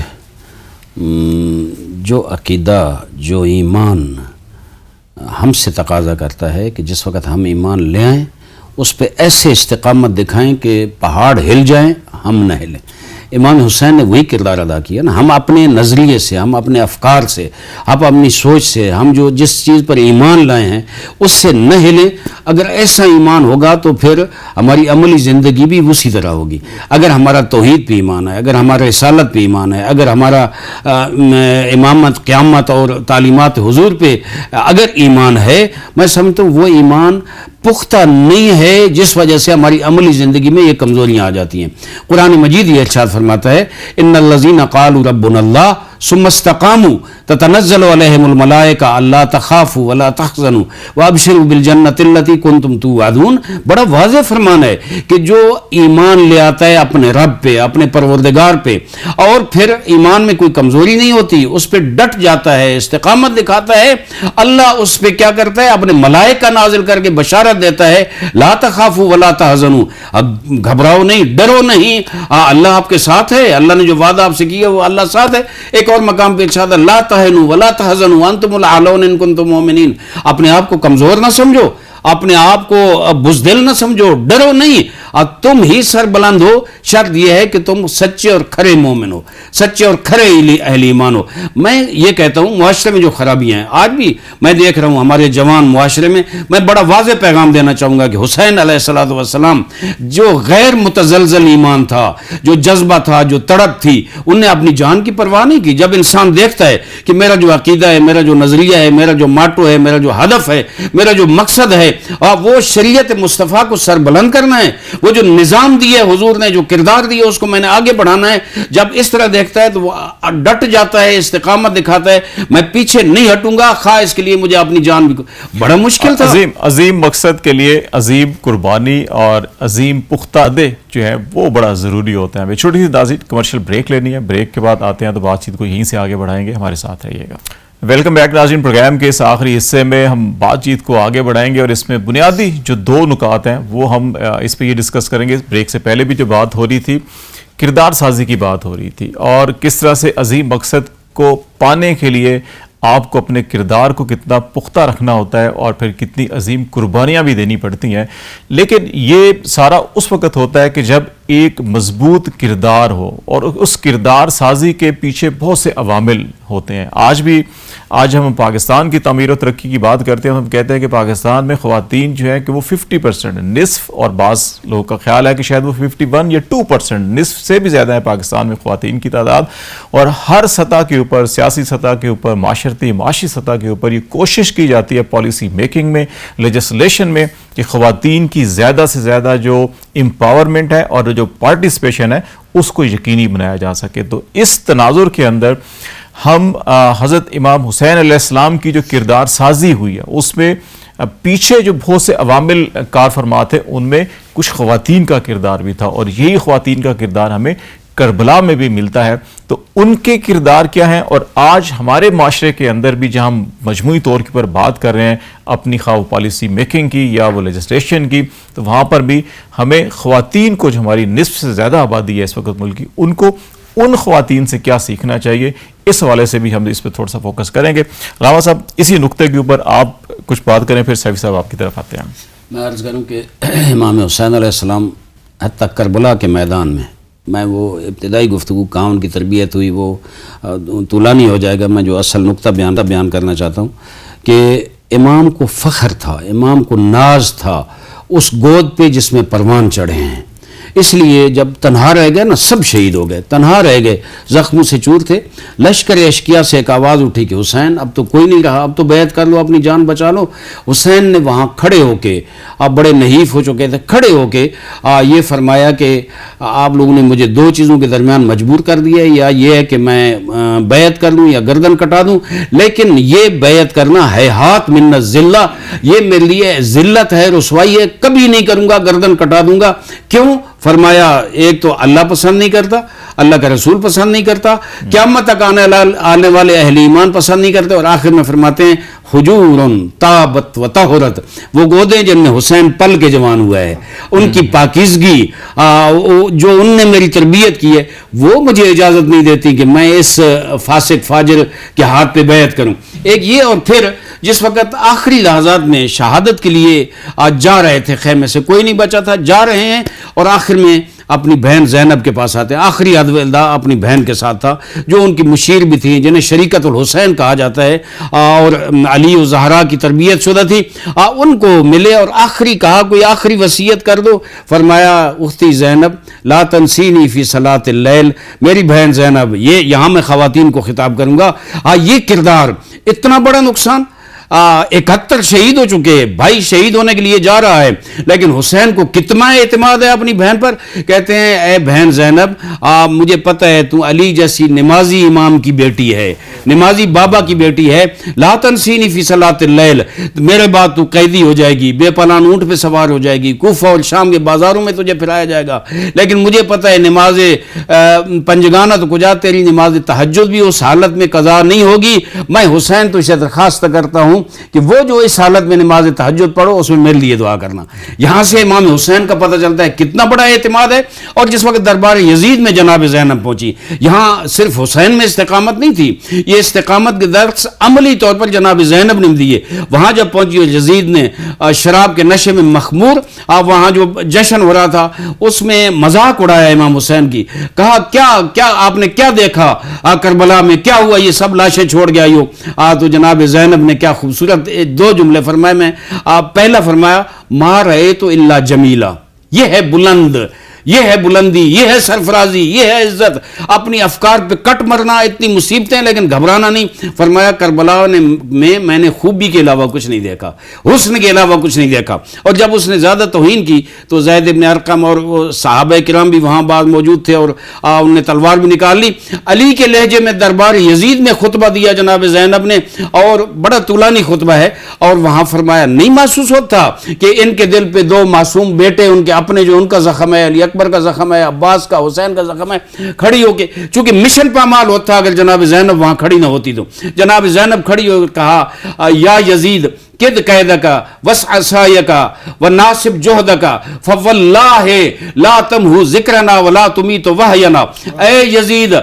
جو عقیدہ, جو ایمان ہم سے تقاضا کرتا ہے کہ جس وقت ہم ایمان لے آئیں اس پہ ایسے استقامت دکھائیں کہ پہاڑ ہل جائیں ہم نہ ہلیں. امام حسین نے وہی کردار ادا کیا نا. ہم اپنے نظریے سے, ہم اپنے افکار سے, ہم اپنی سوچ سے, ہم جو جس چیز پر ایمان لائے ہیں اس سے نہ ہلیں. اگر ایسا ایمان ہوگا تو پھر ہماری عملی زندگی بھی اسی طرح ہوگی. اگر ہمارا توحید پہ ایمان ہے, اگر ہمارا رسالت پہ ایمان ہے, اگر ہمارا امامت, قیامت اور تعلیمات حضور پہ اگر ایمان ہے, میں سمجھتا ہوں وہ ایمان پختہ نہیں ہے, جس وجہ سے ہماری عملی زندگی میں یہ کمزوریاں آ جاتی ہیں. قرآن مجید یہ ارشاد فرماتا ہے ان الذین قالوا ربنا اللہ ثم استقاموا تتنزل علیہم الملائکہ الا تخافوا ولا تحزنوا وابشروا بالجنۃ التي کنتم توعدون. بڑا واضح فرمان ہے کہ جو ایمان لے آتا ہے اپنے رب پہ, اپنے پروردگار پہ, اور پھر ایمان میں کوئی کمزوری نہیں ہوتی, اس پہ ڈٹ جاتا ہے, استقامت دکھاتا ہے, اللہ اس پہ کیا کرتا ہے, اپنے ملائکہ نازل کر کے بشارت دیتا ہے لا تخافوا ولا تحزنوا, اب گھبراؤ نہیں, ڈرو نہیں, اللہ آپ کے ساتھ ہے, اللہ نے جو وعدہ آپ سے کیا وہ اللہ ساتھ ہے. ایک ایک اور مقام پہ ارشاد ہے لا تہنوا ولا تحزنوا وانتم الاعلون ان کنتم مؤمنین، اپنے آپ کو کمزور نہ سمجھو، اپنے آپ کو بزدل نہ سمجھو، ڈرو نہیں، تم ہی سر بلند ہو، شرط یہ ہے کہ تم سچے اور کھرے مومن ہو، سچے اور کھرے اہل ایمان ہو۔ میں یہ کہتا ہوں معاشرے میں جو خرابیاں ہیں آج بھی میں دیکھ رہا ہوں ہمارے جوان معاشرے میں بڑا واضح پیغام دینا چاہوں گا کہ حسین علیہ السلام جو غیر متزلزل ایمان تھا، جو جذبہ تھا، جو تڑپ تھی، ان نے اپنی جان کی پرواہ نہیں کی۔ جب انسان دیکھتا ہے کہ میرا جو عقیدہ ہے، میرا جو نظریہ ہے، میرا جو ماٹو ہے، میرا جو ہدف ہے، میرا جو مقصد ہے، اور وہ شریعت مصطفیٰ کو سر بلند کرنا ہے، وہ جو نظام دیا حضور نے، جو کردار دیا اس کو میں نے آگے بڑھانا ہے، جب اس طرح دیکھتا ہے تو وہ ڈٹ جاتا ہے، استقامت دکھاتا ہے، میں پیچھے نہیں ہٹوں گا، خواہ اس کے لیے مجھے اپنی جان بھی۔ بڑا مشکل تھا۔ عظیم مقصد کے لیے عظیم قربانی اور عظیم پختہ عہدے جو ہے وہ بڑا ضروری ہوتا ہے۔ ہمیں چھوٹی سی ناظرین کمرشل بریک لینی ہے، بریک کے بعد آتے ہیں تو بات چیت کو یہیں سے آگے بڑھائیں گے، ہمارے ساتھ رہیے گا۔ ویلکم بیک ناظرین، پروگرام کے اس آخری حصے میں ہم بات چیت کو آگے بڑھائیں گے اور اس میں بنیادی جو دو نکات ہیں وہ ہم اس پہ یہ ڈسکس کریں گے۔ بریک سے پہلے بھی جو بات ہو رہی تھی کردار سازی کی بات ہو رہی تھی، اور کس طرح سے عظیم مقصد کو پانے کے لیے آپ کو اپنے کردار کو کتنا پختہ رکھنا ہوتا ہے اور پھر کتنی عظیم قربانیاں بھی دینی پڑتی ہیں۔ لیکن یہ سارا اس وقت ہوتا ہے کہ جب ایک مضبوط کردار ہو، اور اس کردار سازی کے پیچھے بہت سے عوامل ہوتے ہیں۔ آج ہم پاکستان کی تعمیر و ترقی کی بات کرتے ہیں، ہم کہتے ہیں کہ پاکستان میں خواتین جو ہیں کہ وہ 50%، نصف، اور بعض لوگوں کا خیال ہے کہ شاید وہ 51 یا 2%، نصف سے بھی زیادہ ہے پاکستان میں خواتین کی تعداد۔ اور ہر سطح کے اوپر، سیاسی سطح کے اوپر، معاشی سطح کے اوپر یہ کوشش کی جاتی ہے پالیسی میکنگ میں، لیجسلیشن میں، کہ خواتین کی زیادہ سے زیادہ جو امپاورمنٹ ہے اور جو پارٹیسپیشن ہے اس کو یقینی بنایا جا سکے۔ تو اس تناظر کے اندر ہم حضرت امام حسین علیہ السلام کی جو کردار سازی ہوئی ہے اس میں پیچھے جو بہت سے عوامل کار فرما تھے، ان میں کچھ خواتین کا کردار بھی تھا، اور یہی خواتین کا کردار ہمیں کربلا میں بھی ملتا ہے۔ تو ان کے کردار کیا ہیں، اور آج ہمارے معاشرے کے اندر بھی جہاں ہم مجموعی طور پر بات کر رہے ہیں اپنی خواہ پالیسی میکنگ کی یا وہ لیجسلیشن کی، تو وہاں پر بھی ہمیں خواتین کو، جو ہماری نصف سے زیادہ آبادی ہے اس وقت ملک کی، ان کو ان خواتین سے کیا سیکھنا چاہیے، اس حوالے سے بھی ہم اس پہ تھوڑا سا فوکس کریں گے۔ راما صاحب اسی نقطے کے اوپر آپ کچھ بات کریں، پھر سیفی صاحب آپ کی طرف آتے ہیں۔ میں عرض کروں کہ امام حسین علیہ السلام حتیٰ کربلا کے میدان میں وہ ابتدائی گفتگو کہاں ان کی تربیت ہوئی وہ طولانی ہو جائے گا، میں جو اصل نقطہ بیان کرنا چاہتا ہوں کہ امام کو فخر تھا، امام کو ناز تھا اس گود پہ جس میں پروان چڑھے ہیں۔ اس لیے جب تنہا رہ گئے نا، سب شہید ہو گئے، تنہا رہ گئے، زخموں سے چور تھے۔ لشکر اشکیا سے ایک آواز اٹھی کہ حسین اب تو کوئی نہیں رہا، اب تو بیعت کر لو، اپنی جان بچا لو۔ حسین نے وہاں کھڑے ہو کے، آپ بڑے نحیف ہو چکے تھے، کھڑے ہو کے یہ فرمایا کہ آپ لوگوں نے مجھے دو چیزوں کے درمیان مجبور کر دیا ہے، یا یہ ہے کہ میں بیعت کر لوں یا گردن کٹا دوں، لیکن یہ بیعت کرنا ہے ہاتھ من الذلہ، یہ میرے لیے ذلت ہے، رسوائی ہے، کبھی نہیں کروں گا، گردن کٹا دوں گا۔ کیوں؟ فرمایا ایک تو اللہ پسند نہیں کرتا، اللہ کا رسول پسند نہیں کرتا، قیامت تک آنے والے اہل ایمان پسند نہیں کرتے، اور آخر میں فرماتے ہیں حجور طابت و طہرت، وہ گودیں جن میں حسین پل کے جوان ہوا ہے، ان کی پاکیزگی جو ان نے میری تربیت کی ہے وہ مجھے اجازت نہیں دیتی کہ میں اس فاسق فاجر کے ہاتھ پہ بیعت کروں۔ ایک یہ، اور پھر جس وقت آخری لحظات میں شہادت کے لیے جا رہے تھے، خیمے سے کوئی نہیں بچا تھا، جا رہے ہیں، اور آخر میں اپنی بہن زینب کے پاس آتے ہیں۔ آخری وداع اپنی بہن کے ساتھ تھا، جو ان کی مشیر بھی تھی، جنہیں شریکت الحسین کہا جاتا ہے، اور علی و زہرا کی تربیت شدہ تھی، ان کو ملے اور آخری کہا کوئی آخری وصیت کر دو۔ فرمایا اختی زینب لا تنسینی فی صلاۃ اللیل، میری بہن زینب، یہ یہاں میں خواتین کو خطاب کروں گا، یہ کردار اتنا بڑا نقصان، 71 شہید ہو چکے، بھائی شہید ہونے کے لیے جا رہا ہے، لیکن حسین کو کتنا اعتماد ہے اپنی بہن پر۔ کہتے ہیں اے بہن زینب، مجھے پتہ ہے تو علی جیسی نمازی امام کی بیٹی ہے، نمازی بابا کی بیٹی ہے، لا تنسینی فی صلاۃ اللیل، میرے بعد تو قیدی ہو جائے گی، بے پناہ اونٹ پہ سوار ہو جائے گی، کوفہ اور شام کے بازاروں میں تجھے پھرایا جائے گا، لیکن مجھے پتہ ہے نماز پنجگانہ تو کجا، تیری نماز تہجد بھی اس حالت میں قضا نہیں ہوگی۔ میں حسین تو اسے درخواست کرتا ہوں ہوں کہ وہ جو اس حالت میں نماز تہجد پڑھو اس میں میرے لیے دعا کرنا. یہاں سے امام حسین کا پتہ چلتا ہے کتنا بڑا اعتماد ہے. اور جس وقت دربار یزید میں جناب زینب پہنچی, یہاں صرف حسین میں استقامت نہیں تھی, یہ استقامت کے درس عملی طور پر جناب زینب نے دیے. وہاں جب پہنچی یزید نے شراب کے نشے میں مخمور, وہاں جو جشن ہو رہا تھا اس میں مذاق اڑایا امام حسین کی, کہا کیا آپ نے کیا دیکھا کربلا میں, کیا ہوا, یہ سب لاشیں چھوڑ کے آئی ہو. تو جناب زینب نے کیا خوبصورت 2 جملے فرمائے. میں پہلا فرمایا ما رأیت الا جمیلا, یہ ہے بلند, یہ ہے بلندی, یہ ہے سرفرازی, یہ ہے عزت. اپنی افکار پہ کٹ مرنا, اتنی مصیبتیں لیکن گھبرانا نہیں. فرمایا کربلا میں نے خوبی کے علاوہ کچھ نہیں دیکھا, حسن کے علاوہ کچھ نہیں دیکھا. اور جب اس نے زیادہ توہین کی تو زید بن ارقم اور صحابہ کرام بھی وہاں بعض موجود تھے اور انہوں نے تلوار بھی نکال لی. علی کے لہجے میں دربار یزید میں خطبہ دیا جناب زینب نے, اور بڑا طولانی خطبہ ہے. اور وہاں فرمایا نہیں محسوس ہوتا کہ ان کے دل پہ 2 معصوم بیٹے, ان کے اپنے جو ان کا زخم ہے, علی اکبر کا زخم ہے, عباس کا, حسین کا زخم ہے, کھڑی ہو کے, چونکہ مشن پامال ہوتا اگر جناب زینب وہاں کھڑی نہ ہوتی تو. جناب زینب کھڑی ہو کہا یا یزید کد قیدکا وسع سایکا وناسب جہدکا فواللہ لا تمہو ذکرنا ولا تمیت وحینا. اے یزید,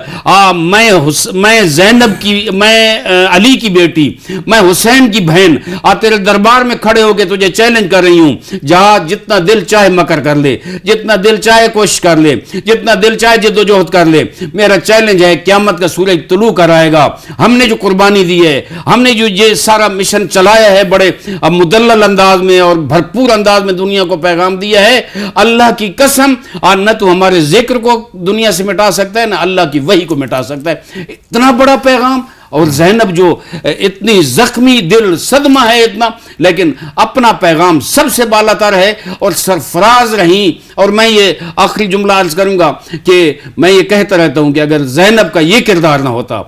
میں زینب کی, میں علی کی بیٹی, میں حسین کی بہن, تیرے دربار میں کھڑے ہو کے تجھے چیلنج کر رہی ہوں. جہاں جتنا دل چاہے مکر کر لے, جتنا دل چاہے کوشش کر لے, جتنا دل چاہے جد و جہد کر لے. میرا چیلنج ہے قیامت کا سورج طلوع کر آئے گا, ہم نے جو قربانی دی ہے, ہم نے جو یہ سارا مشن چلایا ہے بڑے مدلل انداز میں اور بھرپور انداز میں دنیا کو پیغام دیا ہے, اللہ کی قسم نہ تو ہمارے ذکر کو دنیا سے مٹا سکتا ہے نہ اللہ کی وحی کو مٹا سکتا ہے. اتنا بڑا پیغام. اور زینب جو اتنی زخمی دل, صدمہ ہے اتنا, لیکن اپنا پیغام سب سے بالا تر ہے اور سرفراز رہیں. اور میں یہ آخری جملہ عرض کروں گا کہ میں یہ کہتا رہتا ہوں کہ اگر زینب کا یہ کردار نہ ہوتا,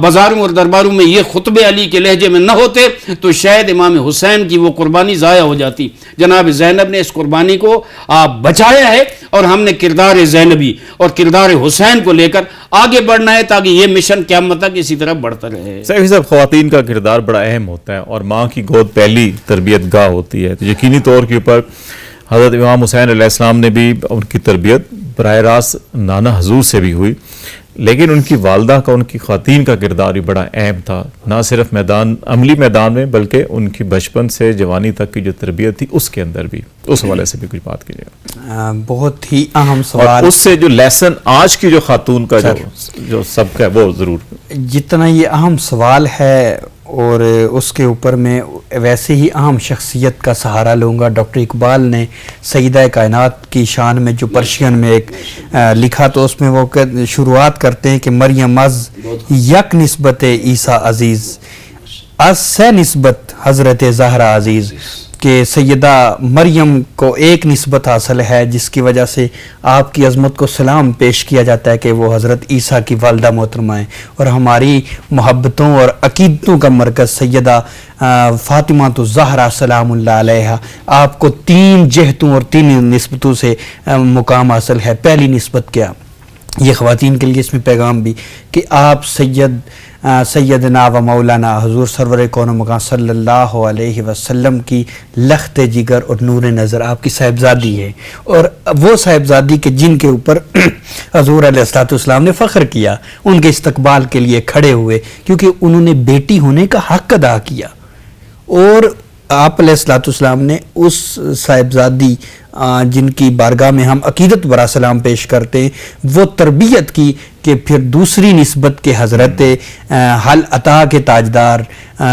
بازاروں اور درباروں میں یہ خطبے علی کے لہجے میں نہ ہوتے, تو شاید امام حسین کی وہ قربانی ضائع ہو جاتی. جناب زینب نے اس قربانی کو بچایا ہے, اور ہم نے کردار زینبی اور کردار حسین کو لے کر آگے بڑھنا ہے تاکہ یہ مشن قیامت تک اسی طرح بڑھتا رہے. سیفی صاحب, خواتین کا کردار بڑا اہم ہوتا ہے اور ماں کی گود پہلی تربیت گاہ ہوتی ہے. تو یقینی طور کے اوپر حضرت امام حسین علیہ السلام نے بھی ان کی تربیت براہ راست نانا حضور سے بھی ہوئی, لیکن ان کی والدہ کا, ان کی خواتین کا کردار بھی بڑا اہم تھا, نہ صرف عملی میدان میں بلکہ ان کی بچپن سے جوانی تک کی جو تربیت تھی اس کے اندر بھی. اس حوالے سے بھی کچھ بات کیجیے. بہت ہی اہم سوال, اور اس سے جو لیسن آج کی جو خاتون کا جو سبق ہے وہ ضرور. جتنا یہ اہم سوال ہے اور اس کے اوپر میں ویسے ہی اہم شخصیت کا سہارا لوں گا. ڈاکٹر اقبال نے سیدہ کائنات کی شان میں جو پرشین میں ایک لکھا, تو اس میں وہ شروعات کرتے ہیں کہ مریم از یک نسبت عیسیٰ عزیز, از سے نسبت حضرت زہرا عزیز, کہ سیدہ مریم کو ایک نسبت حاصل ہے جس کی وجہ سے آپ کی عظمت کو سلام پیش کیا جاتا ہے کہ وہ حضرت عیسیٰ کی والدہ محترمہ ہیں. اور ہماری محبتوں اور عقیدتوں کا مرکز سیدہ فاطمہ تو زہرا سلام اللہ علیہ, آپ کو 3 جہتوں اور 3 نسبتوں سے مقام حاصل ہے. پہلی نسبت کیا, یہ خواتین کے لیے اس میں پیغام بھی کہ آپ سیدنا و مولانا حضور سرور کون و مقام صلی اللہ علیہ وسلم کی لخت جگر اور نور نظر آپ کی صاحبزادی ہے, اور وہ صاحبزادی کے جن کے اوپر حضور علیہ السلام نے فخر کیا, ان کے استقبال کے لیے کھڑے ہوئے کیونکہ انہوں نے بیٹی ہونے کا حق ادا کیا. اور آپ علیہ السلام نے اس صاحبزادی جن کی بارگاہ میں ہم عقیدت برا سلام پیش کرتے ہیں وہ تربیت کی کہ پھر دوسری نسبت کے حضرت حل عطا کے تاجدار,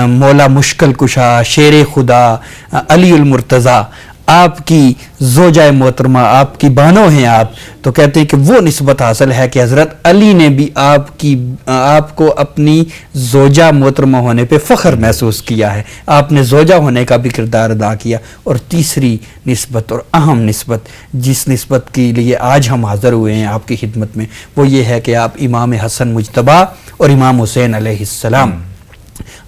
مولا مشکل کشا, شیر خدا, علی المرتضیٰ, آپ کی زوجہ محترمہ, آپ کی بانو ہیں آپ, تو کہتے ہیں کہ وہ نسبت حاصل ہے کہ حضرت علی نے بھی آپ کو اپنی زوجہ محترمہ ہونے پہ فخر محسوس کیا ہے, آپ نے زوجہ ہونے کا بھی کردار ادا کیا. اور تیسری نسبت اور اہم نسبت جس نسبت کے لیے آج ہم حاضر ہوئے ہیں آپ کی خدمت میں, وہ یہ ہے کہ آپ امام حسن مجتبیٰ اور امام حسین علیہ السلام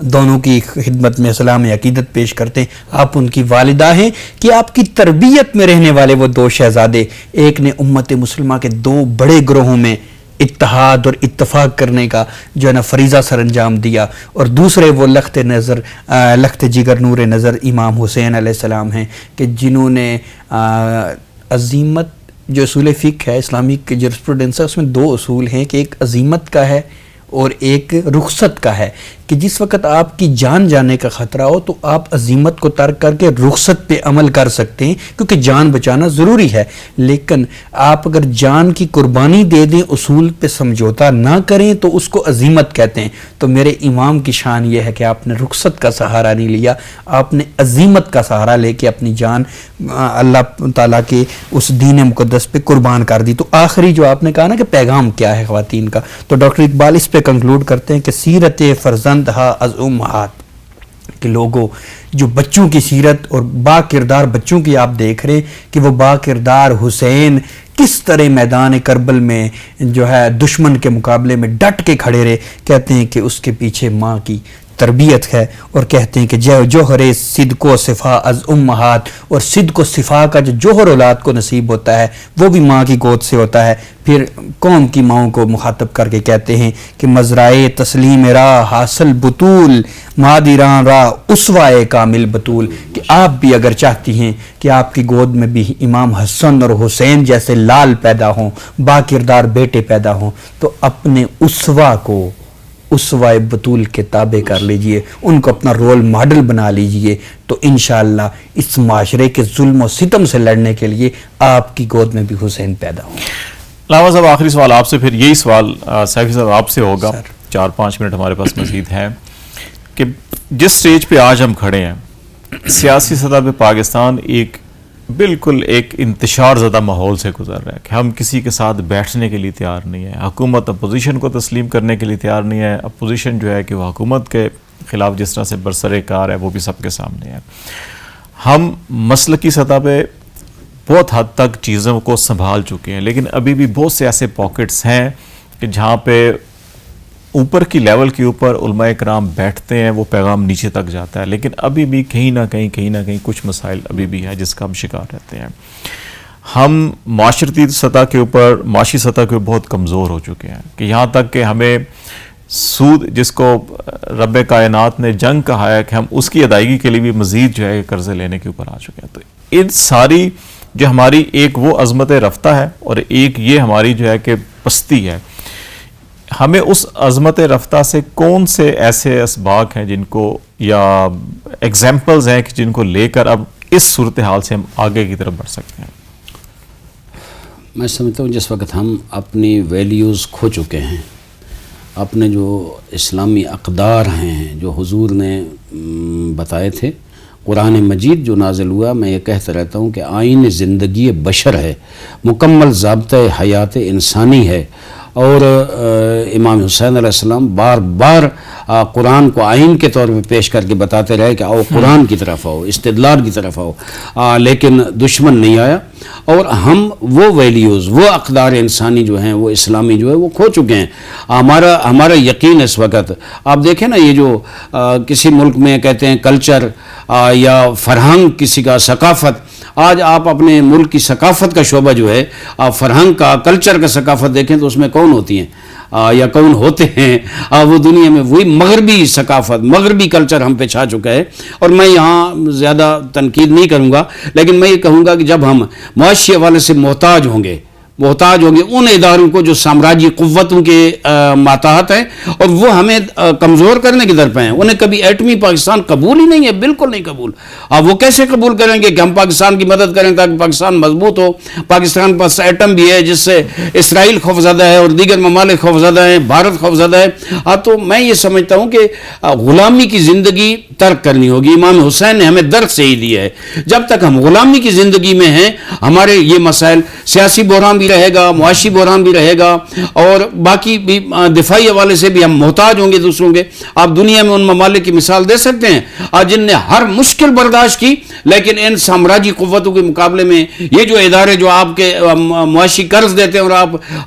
دونوں کی خدمت میں سلام عقیدت پیش کرتے ہیں. آپ ان کی والدہ ہیں کہ آپ کی تربیت میں رہنے والے وہ 2 شہزادے, ایک نے امت مسلمہ کے 2 بڑے گروہوں میں اتحاد اور اتفاق کرنے کا جو ہے نا فریضہ سر انجام دیا، اور دوسرے وہ لخت جگر نور نظر امام حسین علیہ السلام ہیں کہ جنہوں نے عزیمت، جو اصول فقہ ہے اسلامک جرسپروڈنس ہے، اس میں 2 اصول ہیں کہ ایک عزیمت کا ہے اور ایک رخصت کا ہے، کہ جس وقت آپ کی جان جانے کا خطرہ ہو تو آپ عزیمت کو ترک کر کے رخصت پہ عمل کر سکتے ہیں، کیونکہ جان بچانا ضروری ہے، لیکن آپ اگر جان کی قربانی دے دیں، اصول پہ سمجھوتا نہ کریں تو اس کو عزیمت کہتے ہیں۔ تو میرے امام کی شان یہ ہے کہ آپ نے رخصت کا سہارا نہیں لیا، آپ نے عزیمت کا سہارا لے کے اپنی جان اللہ تعالیٰ کے اس دین مقدس پہ قربان کر دی۔ تو آخری جو آپ نے کہا نا کہ پیغام کیا ہے خواتین کا، تو ڈاکٹر اقبال اس پہ کنکلوڈ کرتے ہیں کہ سیرت فرزند از امہات، کہ لوگوں جو بچوں کی سیرت اور با کردار بچوں کی آپ دیکھ رہے کہ وہ با کردار حسین کس طرح میدان کربل میں جو ہے دشمن کے مقابلے میں ڈٹ کے کھڑے رہے، کہتے ہیں کہ اس کے پیچھے ماں کی تربیت ہے، اور کہتے ہیں کہ جوہر صدق و صفا از امہات، اور صدق و صفا کا جو جوہر اولاد کو نصیب ہوتا ہے وہ بھی ماں کی گود سے ہوتا ہے۔ پھر قوم کی ماؤں کو مخاطب کر کے کہتے ہیں کہ مزرائے تسلیم راہ حاصل بطول، مادران راہ اسوائے کامل بطول، کہ آپ بھی اگر چاہتی ہیں کہ آپ کی گود میں بھی امام حسن اور حسین جیسے لال پیدا ہوں، با کردار بیٹے پیدا ہوں، تو اپنے اسوا کو اسوائے بطول کے تابع کر لیجئے، ان کو اپنا رول ماڈل بنا لیجئے، تو انشاءاللہ اس معاشرے کے ظلم و ستم سے لڑنے کے لیے آپ کی گود میں بھی حسین پیدا ہوں۔ علامہ صاحب آخری سوال آپ سے، پھر یہی سوال سیفی صاحب آپ سے ہوگا، 4-5 منٹ ہمارے پاس مزید ہیں، کہ جس سٹیج پہ آج ہم کھڑے ہیں سیاسی سطح پہ پاکستان بالکل ایک انتشار زدہ ماحول سے گزر رہا ہے کہ ہم کسی کے ساتھ بیٹھنے کے لیے تیار نہیں ہے، حکومت اپوزیشن کو تسلیم کرنے کے لیے تیار نہیں ہے، اپوزیشن جو ہے کہ وہ حکومت کے خلاف جس طرح سے برسر کار ہے وہ بھی سب کے سامنے ہے۔ ہم مسلکی سطح پہ بہت حد تک چیزوں کو سنبھال چکے ہیں، لیکن ابھی بھی بہت سے ایسے پاکٹس ہیں کہ جہاں پہ اوپر کی لیول کے اوپر علماء کرام بیٹھتے ہیں، وہ پیغام نیچے تک جاتا ہے، لیکن ابھی بھی کہیں نہ کہیں کچھ مسائل ابھی بھی ہے جس کا ہم شکار رہتے ہیں۔ ہم معاشرتی سطح کے اوپر، معاشی سطح کے اوپر بہت کمزور ہو چکے ہیں کہ یہاں تک کہ ہمیں سود، جس کو رب کائنات نے جنگ کہا ہے، کہ ہم اس کی ادائیگی کے لیے بھی مزید جو ہے قرضے لینے کے اوپر آ چکے ہیں۔ تو ان ساری جو ہماری ایک وہ عظمت رفتہ ہے اور ایک یہ ہماری جو ہے کہ پستی ہے، ہمیں اس عظمت رفتہ سے کون سے ایسے اسباق ہیں جن کو، یا ایگزامپلز ہیں کہ جن کو لے کر اب اس صورتحال سے ہم آگے کی طرف بڑھ سکتے ہیں؟ میں سمجھتا ہوں جس وقت ہم اپنی ویلیوز کھو چکے ہیں، اپنے جو اسلامی اقدار ہیں جو حضور نے بتائے تھے، قرآن مجید جو نازل ہوا، میں یہ کہتا رہتا ہوں کہ آئین زندگی بشر ہے، مکمل ضابطۂ حیات انسانی ہے، اور امام حسین علیہ السلام بار بار قرآن کو آئین کے طور پہ پیش کر کے بتاتے رہے کہ آؤ قرآن کی طرف آؤ، استدلال کی طرف آؤ، لیکن دشمن نہیں آیا، اور ہم وہ ویلیوز، وہ اقدار انسانی جو ہیں، وہ اسلامی جو ہے وہ کھو چکے ہیں۔ ہمارا یقین اس وقت، آپ دیکھیں نا، یہ جو کسی ملک میں کہتے ہیں کلچر یا فرہنگ کسی کا، ثقافت، آج آپ اپنے ملک کی ثقافت کا شعبہ جو ہے، آپ فرہنگ کا، کلچر کا ثقافت دیکھیں تو اس میں کون ہوتی ہیں یا کون ہوتے ہیں؟ وہ دنیا میں وہی مغربی ثقافت، مغربی کلچر ہم پہ چھا چکا ہے۔ اور میں یہاں زیادہ تنقید نہیں کروں گا، لیکن میں یہ کہوں گا کہ جب ہم معاشی حوالے سے محتاج ہوں گے ان اداروں کو جو سامراجی قوتوں کے ماتحت ہیں، اور وہ ہمیں کمزور کرنے کی طرف ہیں، انہیں کبھی ایٹمی پاکستان قبول ہی نہیں ہے، بالکل نہیں قبول۔ وہ کیسے قبول کریں گے کہ ہم پاکستان کی مدد کریں تاکہ پاکستان مضبوط ہو؟ پاکستان پاس ایٹم بھی ہے جس سے اسرائیل خوفزدہ ہے اور دیگر ممالک خوفزدہ ہیں، بھارت خوفزدہ ہے۔ تو میں یہ سمجھتا ہوں کہ غلامی کی زندگی ترک کرنی ہوگی۔ امام حسین نے ہمیں درس سے ہی دیا ہے، جب تک ہم غلامی کی زندگی میں ہیں ہمارے یہ مسائل، سیاسی بحران بھی رہے گا، معاشی بحران بھی رہے گا، اور باقی بھی دفاعی حوالے سے بھی ہم محتاج ہوں گے دوسروں کے۔ آپ دنیا میں ان ممالک کی مثال دے سکتے ہیں جن نے ہر مشکل برداشت کی، لیکن ان سامراجی قوتوں کے مقابلے میں یہ جو ادارے جو آپ کے معاشی قرض دیتے ہیں اور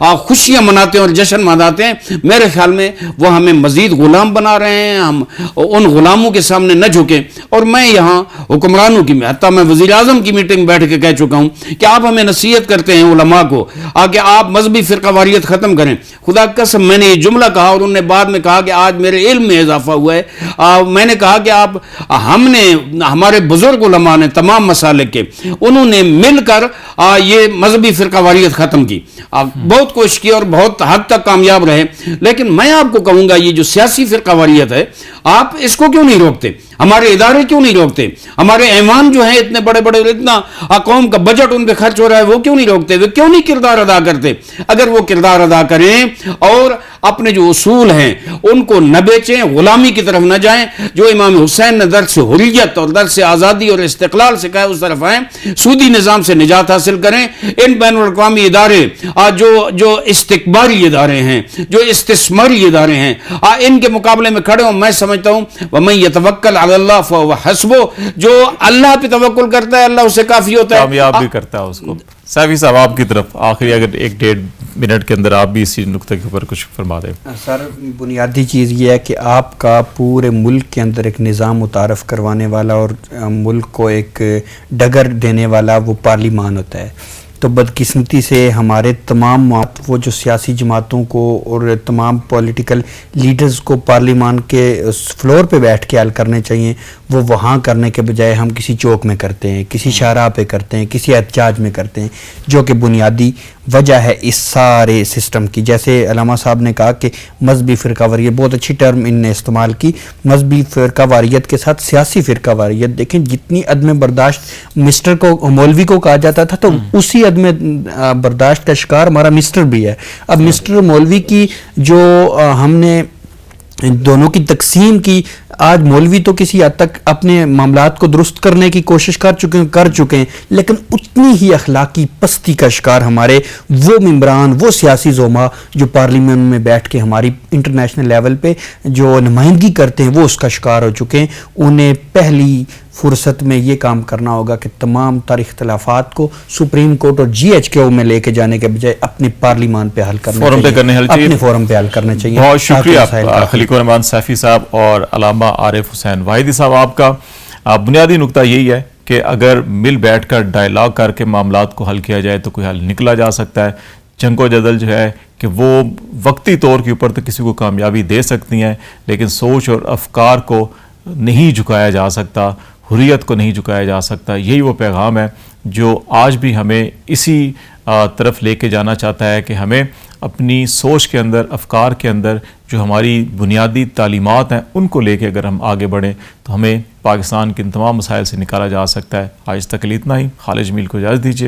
آپ خوشیاں مناتے ہیں اور جشن مناتے ہیں، میرے خیال میں وہ ہمیں مزید غلام بنا رہے ہیں۔ ہم ان غلاموں کے سامنے نہ جھکیں۔ اور میں یہاں حکمرانوں کی، حتیٰ میں وزیر اعظم کی میٹنگ بیٹھ کے کہہ چکا ہوں کہ آپ ہمیں نصیحت کرتے ہیں علماء کو کہ آپ مذہبی فرقہ واریت ختم کریں. خدا کی قسم میں نے یہ جملہ کہا اور انہوں نے بعد میں کہا کہ آج میرے علم میں اضافہ ہوا ہے. میں نے کہا کہ ہم نے ہمارے بزرگ علماء نے تمام مسالک کے انہوں نے مل کر یہ مذہبی فرقہ واریت ختم کی. بہت کوشش کی اور بہت حد تک کامیاب رہے. لیکن میں آپ کو کہوں گا یہ جو سیاسی فرقہ واریت ہے آپ اس کو کیوں نہیں روکتے؟ ہمارے ادارے کیوں نہیں روکتے؟ ہمارے ایوان جو ہیں اتنے بڑے بڑے اتنا قوم کا بجٹ ان پہ خرچ ہو رہا ہے وہ کیوں نہیں روکتے؟ وہ کیوں نہیں کردار ادا کرتے؟ اگر وہ کردار ادا کریں اور اپنے جو اصول ہیں ان کو نہ بیچیں، غلامی کی طرف نہ جائیں، جو امام حسین نے درس حریت اور درس آزادی اور استقلال سے کہا اس طرف آئیں، سودی نظام سے نجات حاصل کریں. ان بین الاقوامی ادارے جو استکباری ادارے ہیں، جو استثماری ادارے ہیں، ان کے مقابلے میں کھڑے ہوں. میں سمجھتا ہوں وَمَن يَتَوَكَّلْ عَلَى اللَّهِ فَهُوَ حَسْبُهُ، جو اللہ پہ توکل کرتا ہے اللہ اسے کافی ہوتا ہے، کامیاب بھی کرتا ہے اس کو. سیفی صاحب آپ کی طرف آخری اگر 1-1.5 منٹ کے اندر آپ بھی اسی نقطے کے اوپر کچھ فرما دیں. سر بنیادی چیز یہ ہے کہ آپ کا پورے ملک کے اندر ایک نظام متعارف کروانے والا اور ملک کو ایک ڈگر دینے والا وہ پارلیمان ہوتا ہے. تو بدقسمتی سے ہمارے تمام وہ جو سیاسی جماعتوں کو اور تمام پولیٹیکل لیڈرز کو پارلیمان کے فلور پہ بیٹھ کے حل کرنے چاہیے، وہ وہاں کرنے کے بجائے ہم کسی چوک میں کرتے ہیں، کسی شاہراہ پہ کرتے ہیں، کسی احتجاج میں کرتے ہیں، جو کہ بنیادی وجہ ہے اس سارے سسٹم کی. جیسے علامہ صاحب نے کہا کہ مذہبی فرقہ واریت، بہت اچھی ٹرم ان نے استعمال کی، مذہبی فرقہ واریت کے ساتھ سیاسی فرقہ واریت. دیکھیں جتنی عدم برداشت مسٹر کو مولوی کو کہا جاتا تھا تو اسی عدم برداشت کا شکار ہمارا مسٹر بھی ہے. اب مسٹر مولوی کی جو ہم نے دونوں کی تقسیم کی، آج مولوی تو کسی حد تک اپنے معاملات کو درست کرنے کی کوشش کر چکے ہیں، لیکن اتنی ہی اخلاقی پستی کا شکار ہمارے وہ ممبران، وہ سیاسی زعماء جو پارلیمنٹ میں بیٹھ کے ہماری انٹرنیشنل لیول پہ جو نمائندگی کرتے ہیں وہ اس کا شکار ہو چکے ہیں. انہیں پہلی فرصت میں یہ کام کرنا ہوگا کہ تمام تاریخ اختلافات کو سپریم کورٹ اور GHQ میں لے کے جانے کے بجائے اپنے پارلیمان پہ حل کرنا چاہیے، اپنے فورم پہ حل کرنا چاہیے. بہت شکریہ خلیق الرحمان سیفی صاحب اور علامہ عارف حسین واحدی صاحب. آپ کا بنیادی نقطہ یہی ہے کہ اگر مل بیٹھ کر ڈائلاگ کر کے معاملات کو حل کیا جائے تو کوئی حل نکلا جا سکتا ہے. جنگ و جدل جو ہے کہ وہ وقتی طور کے اوپر تو کسی کو کامیابی دے سکتی ہیں، لیکن سوچ اور افکار کو نہیں جھکایا جا سکتا، حریت کو نہیں جھکایا جا سکتا. یہی وہ پیغام ہے جو آج بھی ہمیں اسی طرف لے کے جانا چاہتا ہے کہ ہمیں اپنی سوچ کے اندر، افکار کے اندر جو ہماری بنیادی تعلیمات ہیں ان کو لے کے اگر ہم آگے بڑھیں تو ہمیں پاکستان کے ان تمام مسائل سے نکالا جا سکتا ہے. آج تک اتنا ہی. خالد جمیل کو اجازت دیجیے.